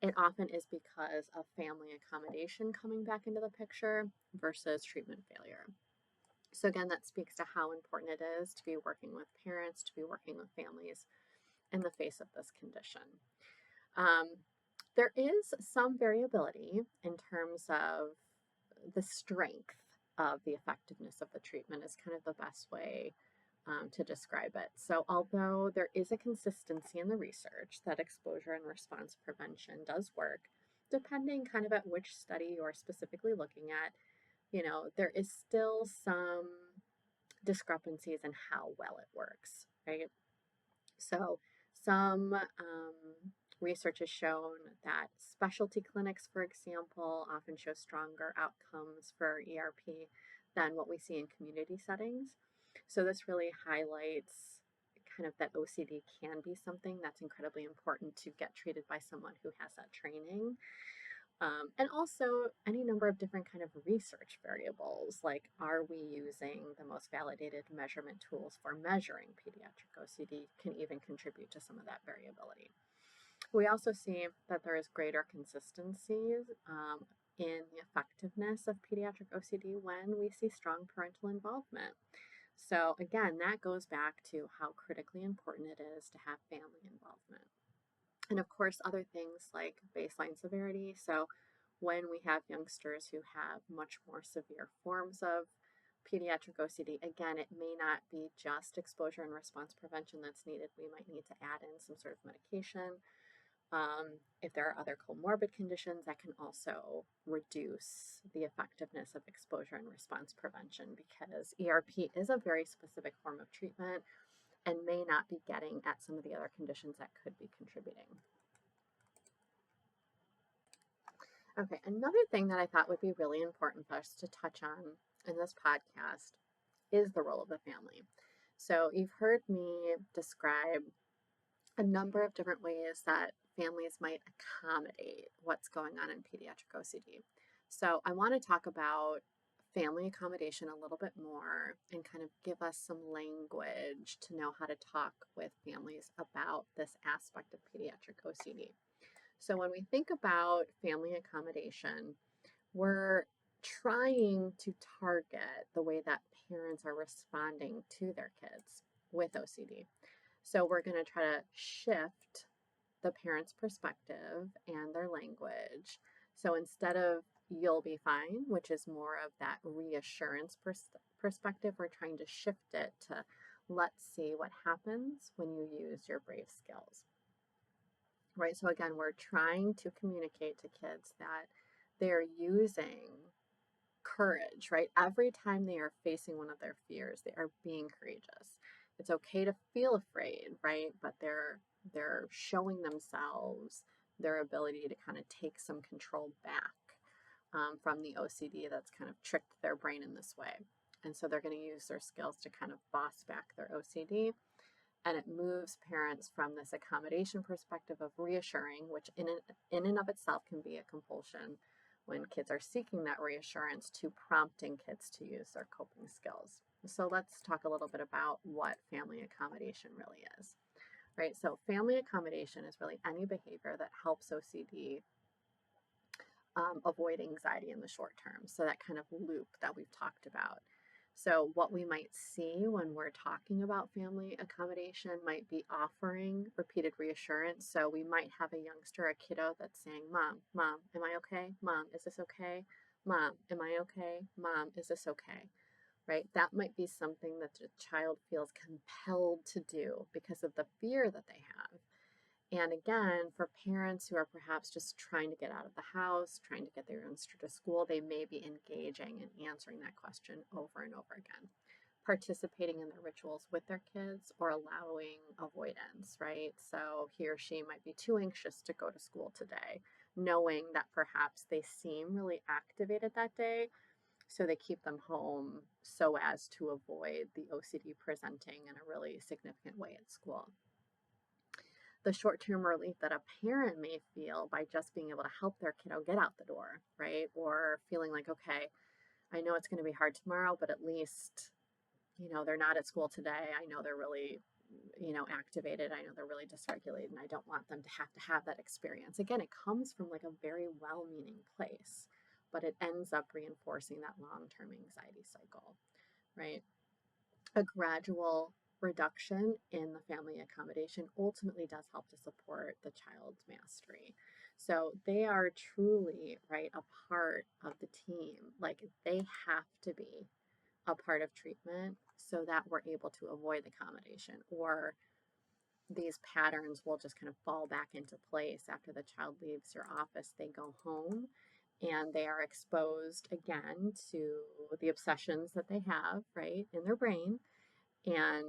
it often is because of family accommodation coming back into the picture versus treatment failure. So again, that speaks to how important it is to be working with parents, to be working with families in the face of this condition. There is some variability in terms of the strength of the effectiveness of the treatment is kind of the best way to describe it. So, although there is a consistency in the research that exposure and response prevention does work, depending kind of at which study you're specifically looking at, there is still some discrepancies in how well it works, right? So, some research has shown that specialty clinics, for example, often show stronger outcomes for ERP than what we see in community settings. So, this really highlights kind of that OCD can be something that's incredibly important to get treated by someone who has that training. And also any number of different kind of research variables, like are we using the most validated measurement tools for measuring pediatric OCD, can even contribute to some of that variability. We also see that there is greater consistency in the effectiveness of pediatric OCD when we see strong parental involvement. So again, that goes back to how critically important it is to have family involvement. And of course, other things like baseline severity. So, when we have youngsters who have much more severe forms of pediatric OCD, again, it may not be just exposure and response prevention that's needed. We might need to add in some sort of medication. If there are other comorbid conditions, that can also reduce the effectiveness of exposure and response prevention because ERP is a very specific form of treatment and may not be getting at some of the other conditions that could be contributing. Okay, another thing that I thought would be really important for us to touch on in this podcast is the role of the family. So, you've heard me describe a number of different ways that families might accommodate what's going on in pediatric OCD. So, I want to talk about family accommodation a little bit more and kind of give us some language to know how to talk with families about this aspect of pediatric OCD. So, when we think about family accommodation, we're trying to target the way that parents are responding to their kids with OCD. So, we're going to try to shift the parent's perspective and their language. So, instead of you'll be fine, which is more of that reassurance perspective, we're trying to shift it to let's see what happens when you use your brave skills. Right? So again, we're trying to communicate to kids that they're using courage, right? Every time they are facing one of their fears, they are being courageous. It's okay to feel afraid, right? But they're showing themselves their ability to kind of take some control back from the OCD that's kind of tricked their brain in this way. And so they're going to use their skills to kind of boss back their OCD, and it moves parents from this accommodation perspective of reassuring, which in and of itself can be a compulsion when kids are seeking that reassurance, to prompting kids to use their coping skills. So let's talk a little bit about what family accommodation really is, right? So family accommodation is really any behavior that helps OCD avoid anxiety in the short term. So that kind of loop that we've talked about. So, what we might see when we're talking about family accommodation might be offering repeated reassurance. So, we might have a youngster, a kiddo that's saying, Mom, Mom, am I okay? Mom, is this okay? Mom, am I okay? Mom, is this okay? Right? That might be something that the child feels compelled to do because of the fear that they have. And again, for parents who are perhaps just trying to get out of the house, trying to get their youngster to school, they may be engaging and answering that question over and over again, participating in the rituals with their kids or allowing avoidance, right? So he or she might be too anxious to go to school today, knowing that perhaps they seem really activated that day. So they keep them home so as to avoid the OCD presenting in a really significant way at school. The short-term relief that a parent may feel by just being able to help their kiddo get out the door, right? Or feeling like, okay, I know it's going to be hard tomorrow, but at least, they're not at school today. I know they're really, activated. I know they're really dysregulated, and I don't want them to have that experience. Again, it comes from like a very well-meaning place, but it ends up reinforcing that long-term anxiety cycle, right? A gradual reduction in the family accommodation ultimately does help to support the child's mastery. So they are truly, right, a part of the team. Like they have to be a part of treatment so that we're able to avoid accommodation, or these patterns will just kind of fall back into place after the child leaves your office. They go home and they are exposed again to the obsessions that they have, right, in their brain. And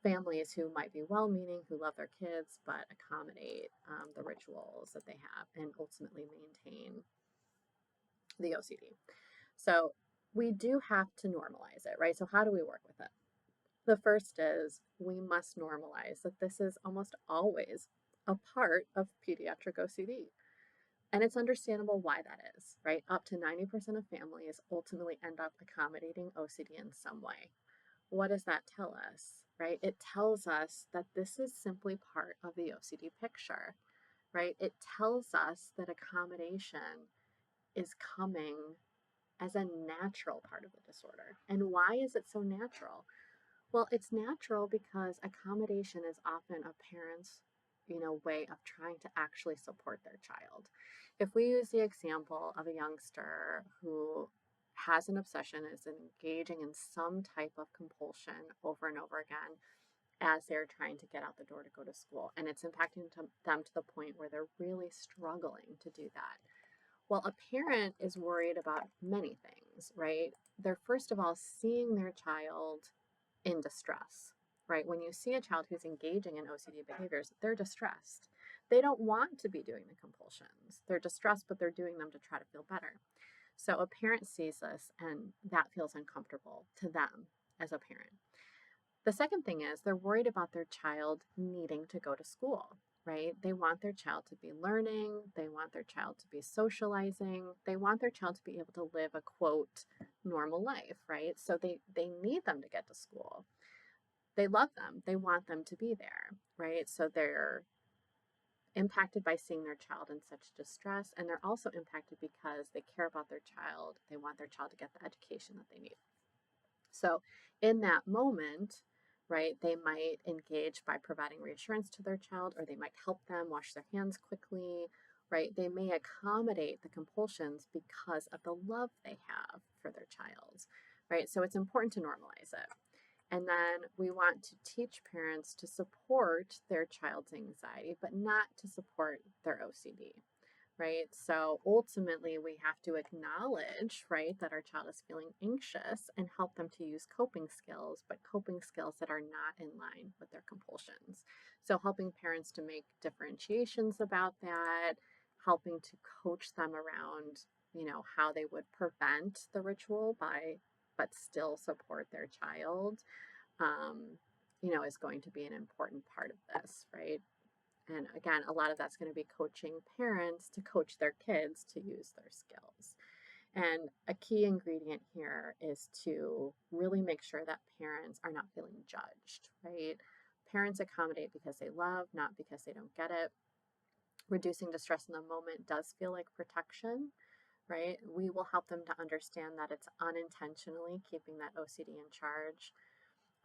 families who might be well meaning, who love their kids, but accommodate the rituals that they have and ultimately maintain the OCD. So we do have to normalize it, right? So, how do we work with it? The first is we must normalize that this is almost always a part of pediatric OCD. And it's understandable why that is, right? Up to 90% of families ultimately end up accommodating OCD in some way. What does that tell us, right? It tells us that this is simply part of the OCD picture, right? It tells us that accommodation is coming as a natural part of the disorder. And why is it so natural? Well, it's natural because accommodation is often a parent's, way of trying to actually support their child. If we use the example of a youngster who has an obsession, is engaging in some type of compulsion over and over again as they're trying to get out the door to go to school, and it's impacting them to the point where they're really struggling to do that. Well, a parent is worried about many things, right? They're first of all seeing their child in distress, right? When you see a child who's engaging in OCD behaviors, they're distressed. They don't want to be doing the compulsions. They're distressed, but they're doing them to try to feel better. So a parent sees this and that feels uncomfortable to them as a parent. The second thing is they're worried about their child needing to go to school, right? They want their child to be learning. They want their child to be socializing. They want their child to be able to live a quote normal life, right? So they need them to get to school. They love them. They want them to be there, right? So they're impacted by seeing their child in such distress, and they're also impacted because they care about their child. They want their child to get the education that they need. So in that moment, right, they might engage by providing reassurance to their child, or they might help them wash their hands quickly, right? They may accommodate the compulsions because of the love they have for their child, right? So it's important to normalize it. And then we want to teach parents to support their child's anxiety, but not to support their OCD, right? So ultimately, we have to acknowledge, right, that our child is feeling anxious and help them to use coping skills, but coping skills that are not in line with their compulsions. So helping parents to make differentiations about that, helping to coach them around, how they would prevent the ritual but still support their child, is going to be an important part of this, right? And again, a lot of that's going to be coaching parents to coach their kids to use their skills. And a key ingredient here is to really make sure that parents are not feeling judged, right? Parents accommodate because they love, not because they don't get it. Reducing distress in the moment does feel like protection, right? We will help them to understand that it's unintentionally keeping that OCD in charge.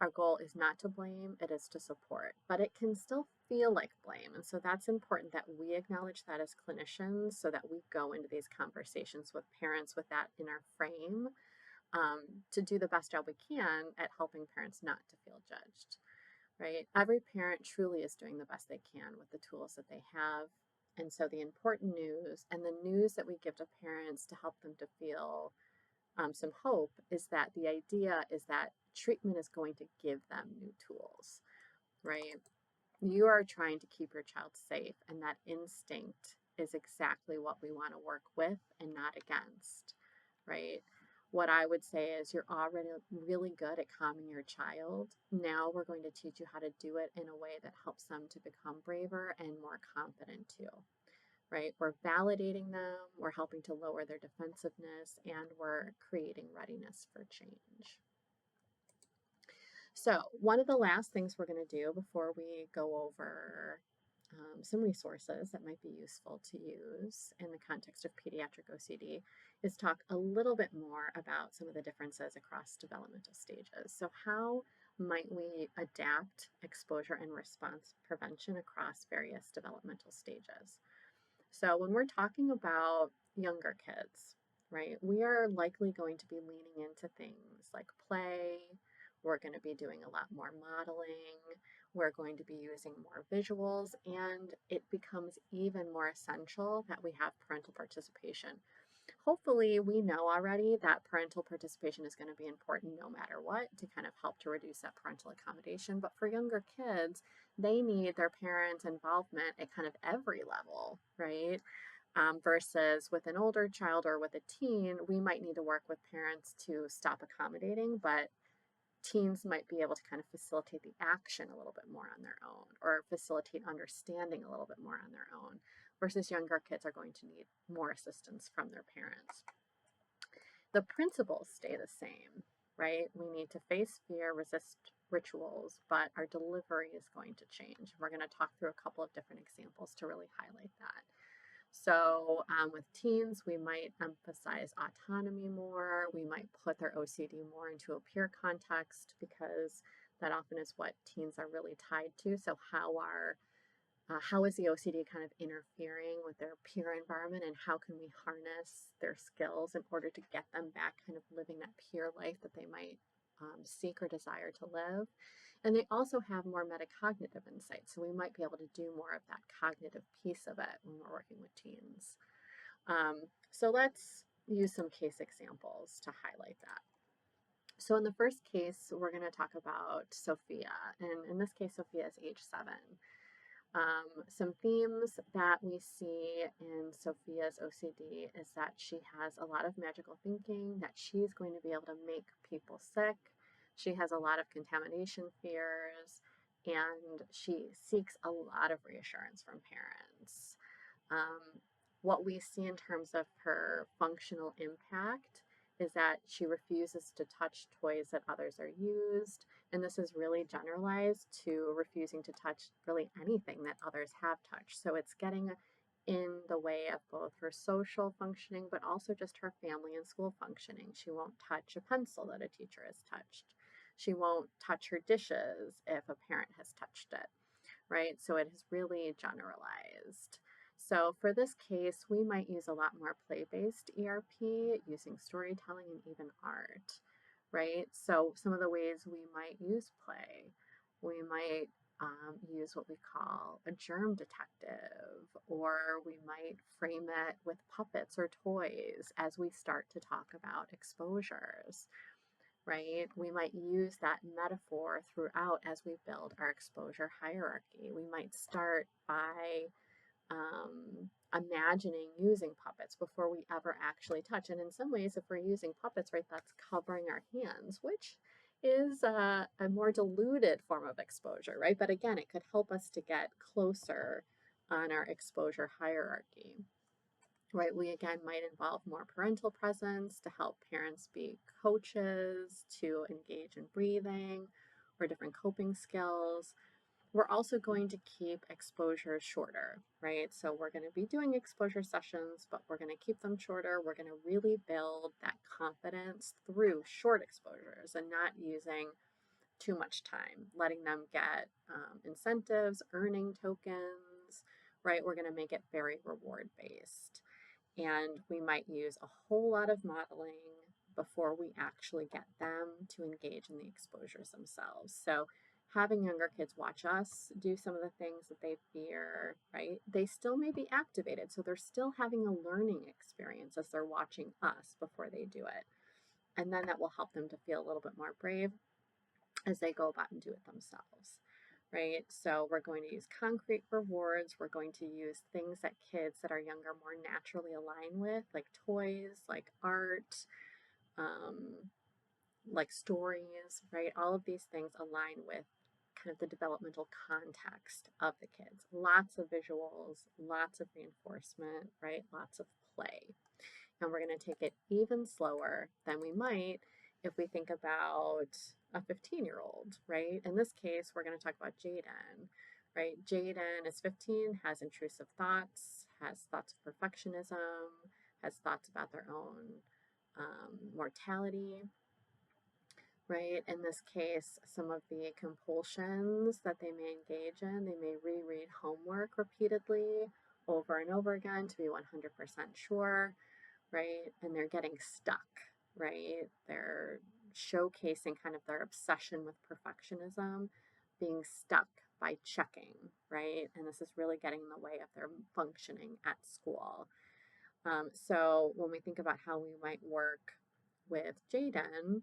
Our goal is not to blame, it is to support, but it can still feel like blame. And so that's important that we acknowledge that as clinicians so that we go into these conversations with parents with that inner frame, to do the best job we can at helping parents not to feel judged, right? Every parent truly is doing the best they can with the tools that they have. And so the important news and the news that we give to parents to help them to feel some hope is that the idea is that treatment is going to give them new tools, right? You are trying to keep your child safe, and that instinct is exactly what we want to work with and not against, right? What I would say is you're already really good at calming your child. Now we're going to teach you how to do it in a way that helps them to become braver and more confident too, right? We're validating them, we're helping to lower their defensiveness, and we're creating readiness for change. So, one of the last things we're going to do before we go over some resources that might be useful to use in the context of pediatric OCD is talk a little bit more about some of the differences across developmental stages. So, how might we adapt exposure and response prevention across various developmental stages? So when we're talking about younger kids, right? We are likely going to be leaning into things like play. We're going to be doing a lot more modeling. We're going to be using more visuals, and it becomes even more essential that we have parental participation. Hopefully, we know already that parental participation is going to be important no matter what to kind of help to reduce that parental accommodation. But for younger kids, they need their parents' involvement at kind of every level, right? Versus with an older child or with a teen, we might need to work with parents to stop accommodating, but teens might be able to kind of facilitate the action a little bit more on their own or facilitate understanding a little bit more on their own, versus younger kids are going to need more assistance from their parents. The principles stay the same, right? We need to face fear, resist rituals, but our delivery is going to change. We're going to talk through a couple of different examples to really highlight that. So, with teens, we might emphasize autonomy more. We might put their OCD more into a peer context because that often is what teens are really tied to. So, how is the OCD kind of interfering with their peer environment, and how can we harness their skills in order to get them back kind of living that peer life that they might seek or desire to live? And they also have more metacognitive insight, so we might be able to do more of that cognitive piece of it when we're working with teens. So let's use some case examples to highlight that. So in the first case, we're going to talk about Sophia, and in this case, Sophia is age 7. Some themes that we see in Sophia's OCD is that she has a lot of magical thinking, that she's going to be able to make people sick. She has a lot of contamination fears, and she seeks a lot of reassurance from parents. What we see in terms of her functional impact is that she refuses to touch toys that others are used. And this is really generalized to refusing to touch really anything that others have touched. So it's getting in the way of both her social functioning, but also just her family and school functioning. She won't touch a pencil that a teacher has touched. She won't touch her dishes if a parent has touched it, right? So it is really generalized. So for this case, we might use a lot more play-based ERP using storytelling and even art, right? So some of the ways we might use play, we might use what we call a germ detective, or we might frame it with puppets or toys as we start to talk about exposures, right? We might use that metaphor throughout as we build our exposure hierarchy. We might start by imagining using puppets before we ever actually touch. And in some ways, if we're using puppets, right, that's covering our hands, which is a more diluted form of exposure, right? But again, it could help us to get closer on our exposure hierarchy, right? We again might involve more parental presence to help parents be coaches, to engage in breathing or different coping skills. We're also going to keep exposures shorter, right? So we're going to be doing exposure sessions, but we're going to keep them shorter. We're going to really build that confidence through short exposures and not using too much time, letting them get incentives, earning tokens, right? We're going to make it very reward based. And we might use a whole lot of modeling before we actually get them to engage in the exposures themselves. So having younger kids watch us do some of the things that they fear, right? They still may be activated. So they're still having a learning experience as they're watching us before they do it. And then that will help them to feel a little bit more brave as they go about and do it themselves, right? So we're going to use concrete rewards. We're going to use things that kids that are younger more naturally align with, like toys, like art, like stories, right? All of these things align with kind of the developmental context of the kids. Lots of visuals, lots of reinforcement, right? Lots of play. And we're going to take it even slower than we might if we think about a 15-year-old, right? In this case, we're going to talk about Jaden, right? Jaden is 15, has intrusive thoughts, has thoughts of perfectionism, has thoughts about their own mortality, right? In this case, some of the compulsions that they may engage in, they may reread homework repeatedly over and over again to be 100% sure. right? And they're getting stuck, right? They're showcasing kind of their obsession with perfectionism, being stuck by checking, right? And this is really getting in the way of their functioning at school. So when we think about how we might work with Jaden,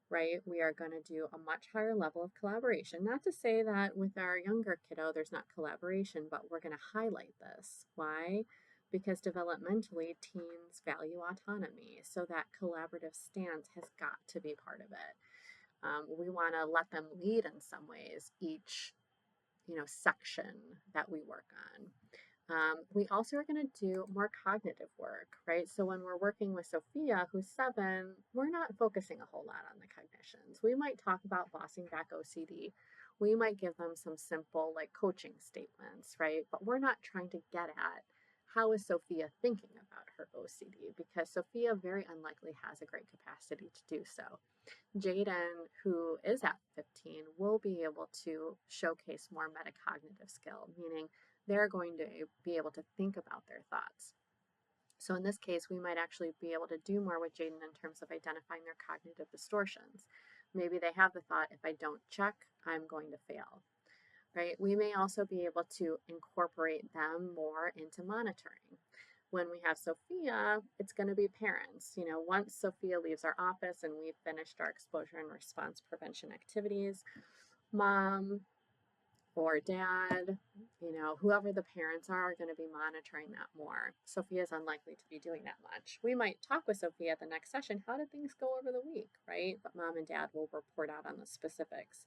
right, we are going to do a much higher level of collaboration. Not to say that with our younger kiddo there's not collaboration, but we're going to highlight this. Why? Because developmentally, teens value autonomy. So that collaborative stance has got to be part of it. We want to let them lead in some ways each section that we work on. We also are going to do more cognitive work, right? So when we're working with Sophia, who's 7, we're not focusing a whole lot on the cognitions. We might talk about bossing back OCD. We might give them some simple like coaching statements, right? But we're not trying to get at how is Sophia thinking about her OCD, because Sophia very unlikely has a great capacity to do so. Jaden, who is at 15, will be able to showcase more metacognitive skill, meaning they're going to be able to think about their thoughts. So in this case, we might actually be able to do more with Jaden in terms of identifying their cognitive distortions. Maybe they have the thought, if I don't check, I'm going to fail, right? We may also be able to incorporate them more into monitoring. When we have Sophia, it's going to be parents. Once Sophia leaves our office and we've finished our exposure and response prevention activities, mom or dad, whoever the parents are going to be monitoring that more. Sophia is unlikely to be doing that much. We might talk with Sophia at the next session. How did things go over the week, right? But mom and dad will report out on the specifics.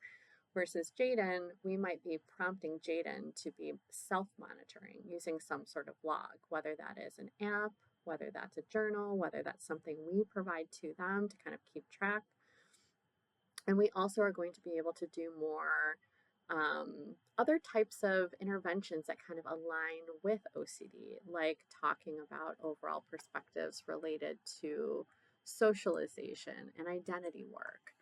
Versus Jaden, we might be prompting Jaden to be self-monitoring using some sort of log, whether that is an app, whether that's a journal, whether that's something we provide to them to kind of keep track. And we also are going to be able to do more other types of interventions that kind of align with OCD, like talking about overall perspectives related to socialization and identity work,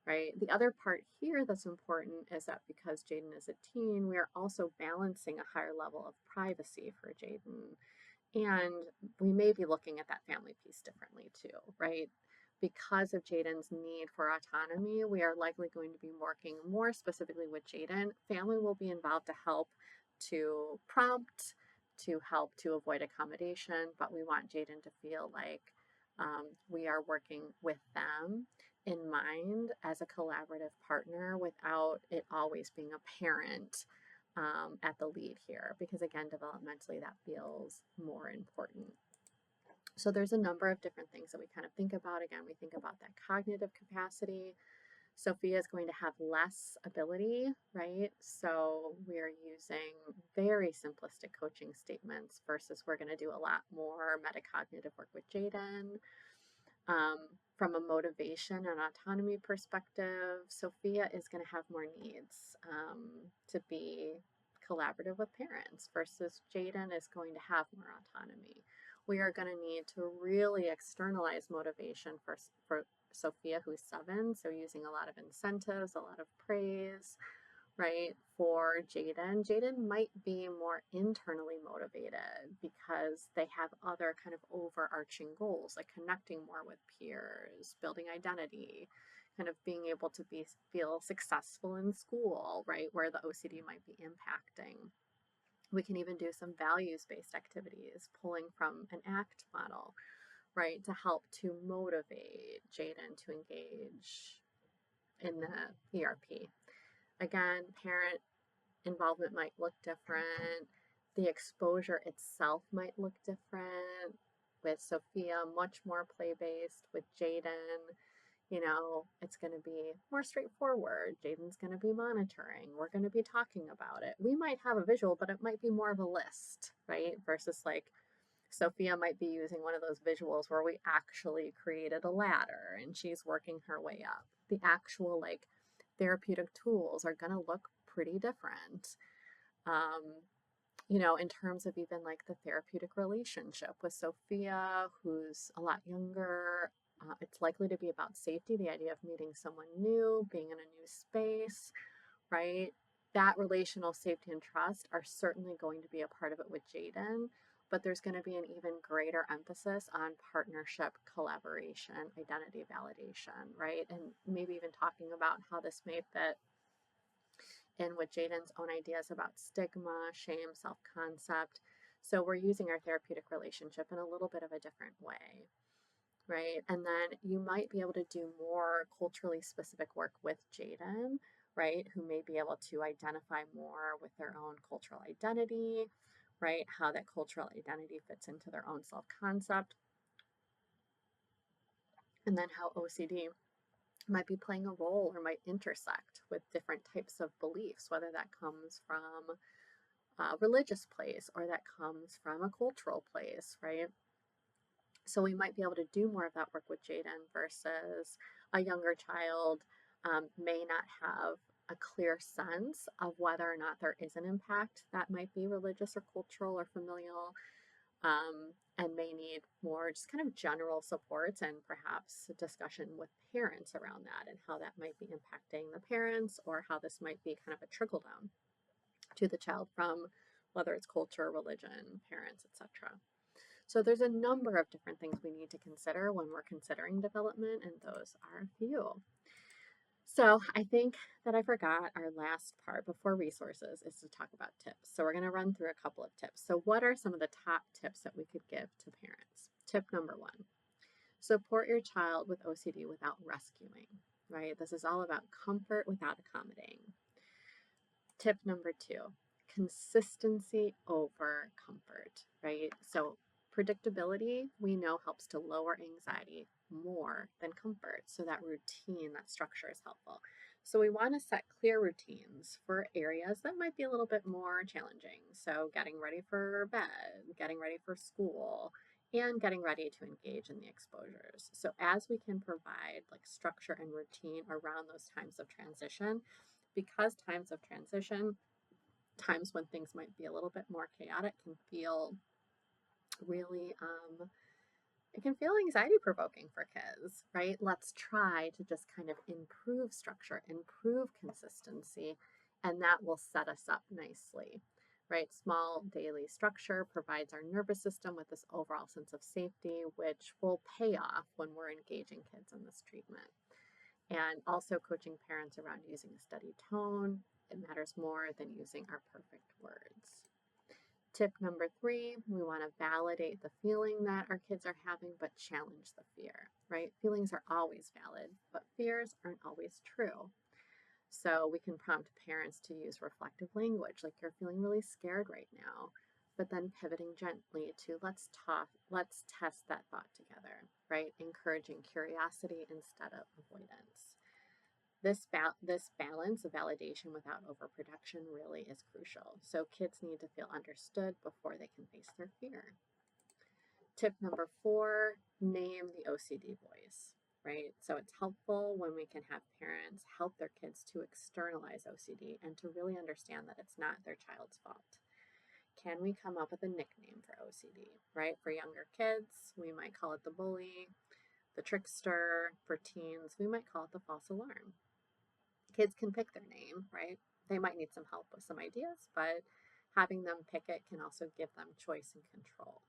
right? The other part here that's important is that because Jaden is a teen, we are also balancing a higher level of privacy for Jaden. And we may be looking at that family piece differently too, right? Because of Jaden's need for autonomy, we are likely going to be working more specifically with Jaden. Family will be involved to help to prompt, to help to avoid accommodation, but we want Jaden to feel like we are working with them in mind as a collaborative partner without it always being a parent at the lead here, because again, developmentally that feels more important. So there's a number of different things that we kind of think about. Again, we think about that cognitive capacity. Sophia is going to have less ability, right? So we're using very simplistic coaching statements versus we're going to do a lot more metacognitive work with Jaden. From a motivation and autonomy perspective, Sophia is going to have more needs to be collaborative with parents versus Jaden is going to have more autonomy. We are going to need to really externalize motivation for Sophia, who's 7, so using a lot of incentives, a lot of praise, right? For Jaden, Jaden might be more internally motivated because they have other kind of overarching goals, like connecting more with peers, building identity, kind of being able to feel successful in school, right? Where the OCD might be impacting. We can even do some values-based activities, pulling from an ACT model, right, to help to motivate Jaden to engage in the ERP. Again, parent involvement might look different. The exposure itself might look different. With Sophia, much more play-based. With Jaden, it's going to be more straightforward. Jaden's going to be monitoring. We're going to be talking about it. We might have a visual, but it might be more of a list, right? Versus like Sophia might be using one of those visuals where we actually created a ladder and she's working her way up. The actual like therapeutic tools are going to look pretty different. In terms of even like the therapeutic relationship with Sophia, who's a lot younger, it's likely to be about safety, the idea of meeting someone new, being in a new space, right? That relational safety and trust are certainly going to be a part of it with Jaden, but there's going to be an even greater emphasis on partnership, collaboration, identity validation, right? And maybe even talking about how this may fit in with Jaden's own ideas about stigma, shame, self concept. So we're using our therapeutic relationship in a little bit of a different way, right? And then you might be able to do more culturally specific work with Jaden, right? Who may be able to identify more with their own cultural identity, right? How that cultural identity fits into their own self concept. And then how OCD might be playing a role or might intersect with different types of beliefs, whether that comes from a religious place or that comes from a cultural place, right? So we might be able to do more of that work with Jaden versus a younger child may not have a clear sense of whether or not there is an impact that might be religious or cultural or familial, and may need more just kind of general supports and perhaps a discussion with parents around that and how that might be impacting the parents, or how this might be kind of a trickle down to the child from whether it's culture, religion, parents, etc. So there's a number of different things we need to consider when we're considering development, and those are a few. So I think that I forgot our last part before resources is to talk about tips. So we're going to run through a couple of tips. So what are some of the top tips that we could give to parents? Tip number one, support your child with OCD without rescuing, right? This is all about comfort without accommodating. Tip number two, consistency over comfort, right? So predictability, we know, helps to lower anxiety more than comfort. So that routine, that structure is helpful. So we want to set clear routines for areas that might be a little bit more challenging. So getting ready for bed, getting ready for school, and getting ready to engage in the exposures. So as we can provide like structure and routine around those times of transition, because times of transition, times when things might be a little bit more chaotic, can feel really it can feel anxiety provoking for kids, right? Let's try to just kind of improve structure, improve consistency, and that will set us up nicely, right? Small daily structure provides our nervous system with this overall sense of safety, which will pay off when we're engaging kids in this treatment. And also coaching parents around using a steady tone. It matters more than using our perfect words. Tip number three, we want to validate the feeling that our kids are having, but challenge the fear, right? Feelings are always valid, but fears aren't always true. So we can prompt parents to use reflective language, like you're feeling really scared right now, but then pivoting gently to let's test that thought together, right? Encouraging curiosity instead of avoidance. This balance of validation without overproduction really is crucial. So kids need to feel understood before they can face their fear. Tip number four, name the OCD voice, right? So it's helpful when we can have parents help their kids to externalize OCD and to really understand that it's not their child's fault. Can we come up with a nickname for OCD, right? For younger kids, we might call it the bully, the trickster. For teens, we might call it the false alarm. Kids can pick their name, right? They might need some help with some ideas, but having them pick it can also give them choice and control,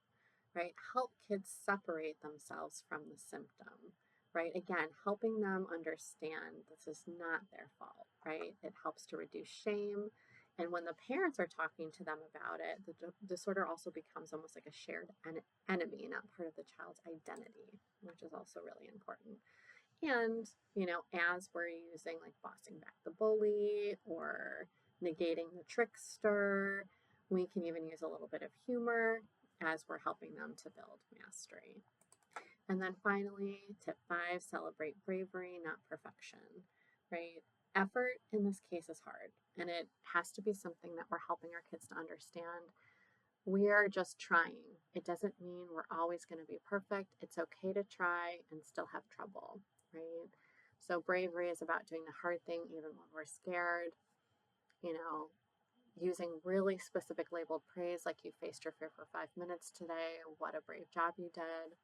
right? Help kids separate themselves from the symptom, right? Again, helping them understand this is not their fault, right? It helps to reduce shame. And when the parents are talking to them about it, the disorder also becomes almost like a shared enemy, not part of the child's identity, which is also really important. And, as we're using like bossing back the bully or negating the trickster, we can even use a little bit of humor as we're helping them to build mastery. And then finally, tip five, celebrate bravery, not perfection, right? Effort in this case is hard, and it has to be something that we're helping our kids to understand. We are just trying. It doesn't mean we're always going to be perfect. It's okay to try and still have trouble, right? So bravery is about doing the hard thing even when we're scared, you know, using really specific labeled praise like you faced your fear for 5 minutes today. What a brave job you did.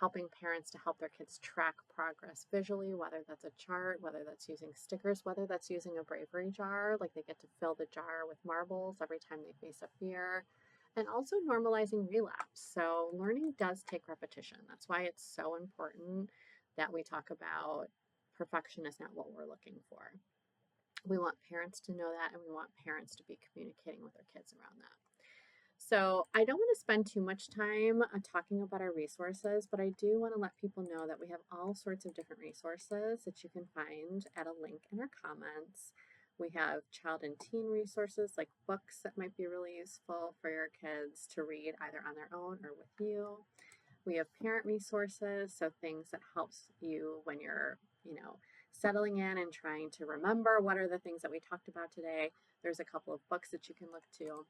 Helping parents to help their kids track progress visually, whether that's a chart, whether that's using stickers, whether that's using a bravery jar, like they get to fill the jar with marbles every time they face a fear. and also normalizing relapse. So learning does take repetition. That's why it's so important that we talk about perfection is not what we're looking for. We want parents to know that, and we want parents to be communicating with their kids around that. So I don't want to spend too much time talking about our resources, but I do want to let people know that we have all sorts of different resources that you can find at a link in our comments. We have child and teen resources like books that might be really useful for your kids to read either on their own or with you. We have parent resources, so things that helps you when you're, settling in and trying to remember what are the things that we talked about today. There's a couple of books that you can look to.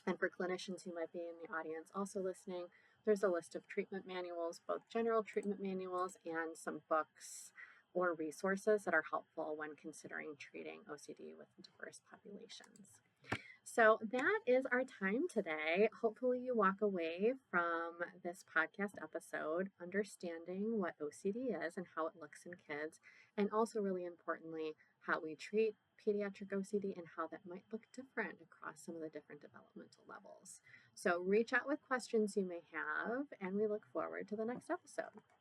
And for clinicians who might be in the audience also listening, there's a list of treatment manuals, both general treatment manuals and some books or resources that are helpful when considering treating OCD with diverse populations. So that is our time today. Hopefully, you walk away from this podcast episode understanding what OCD is and how it looks in kids, and also, really importantly, how we treat pediatric OCD and how that might look different across some of the different developmental levels. So, reach out with questions you may have, and we look forward to the next episode.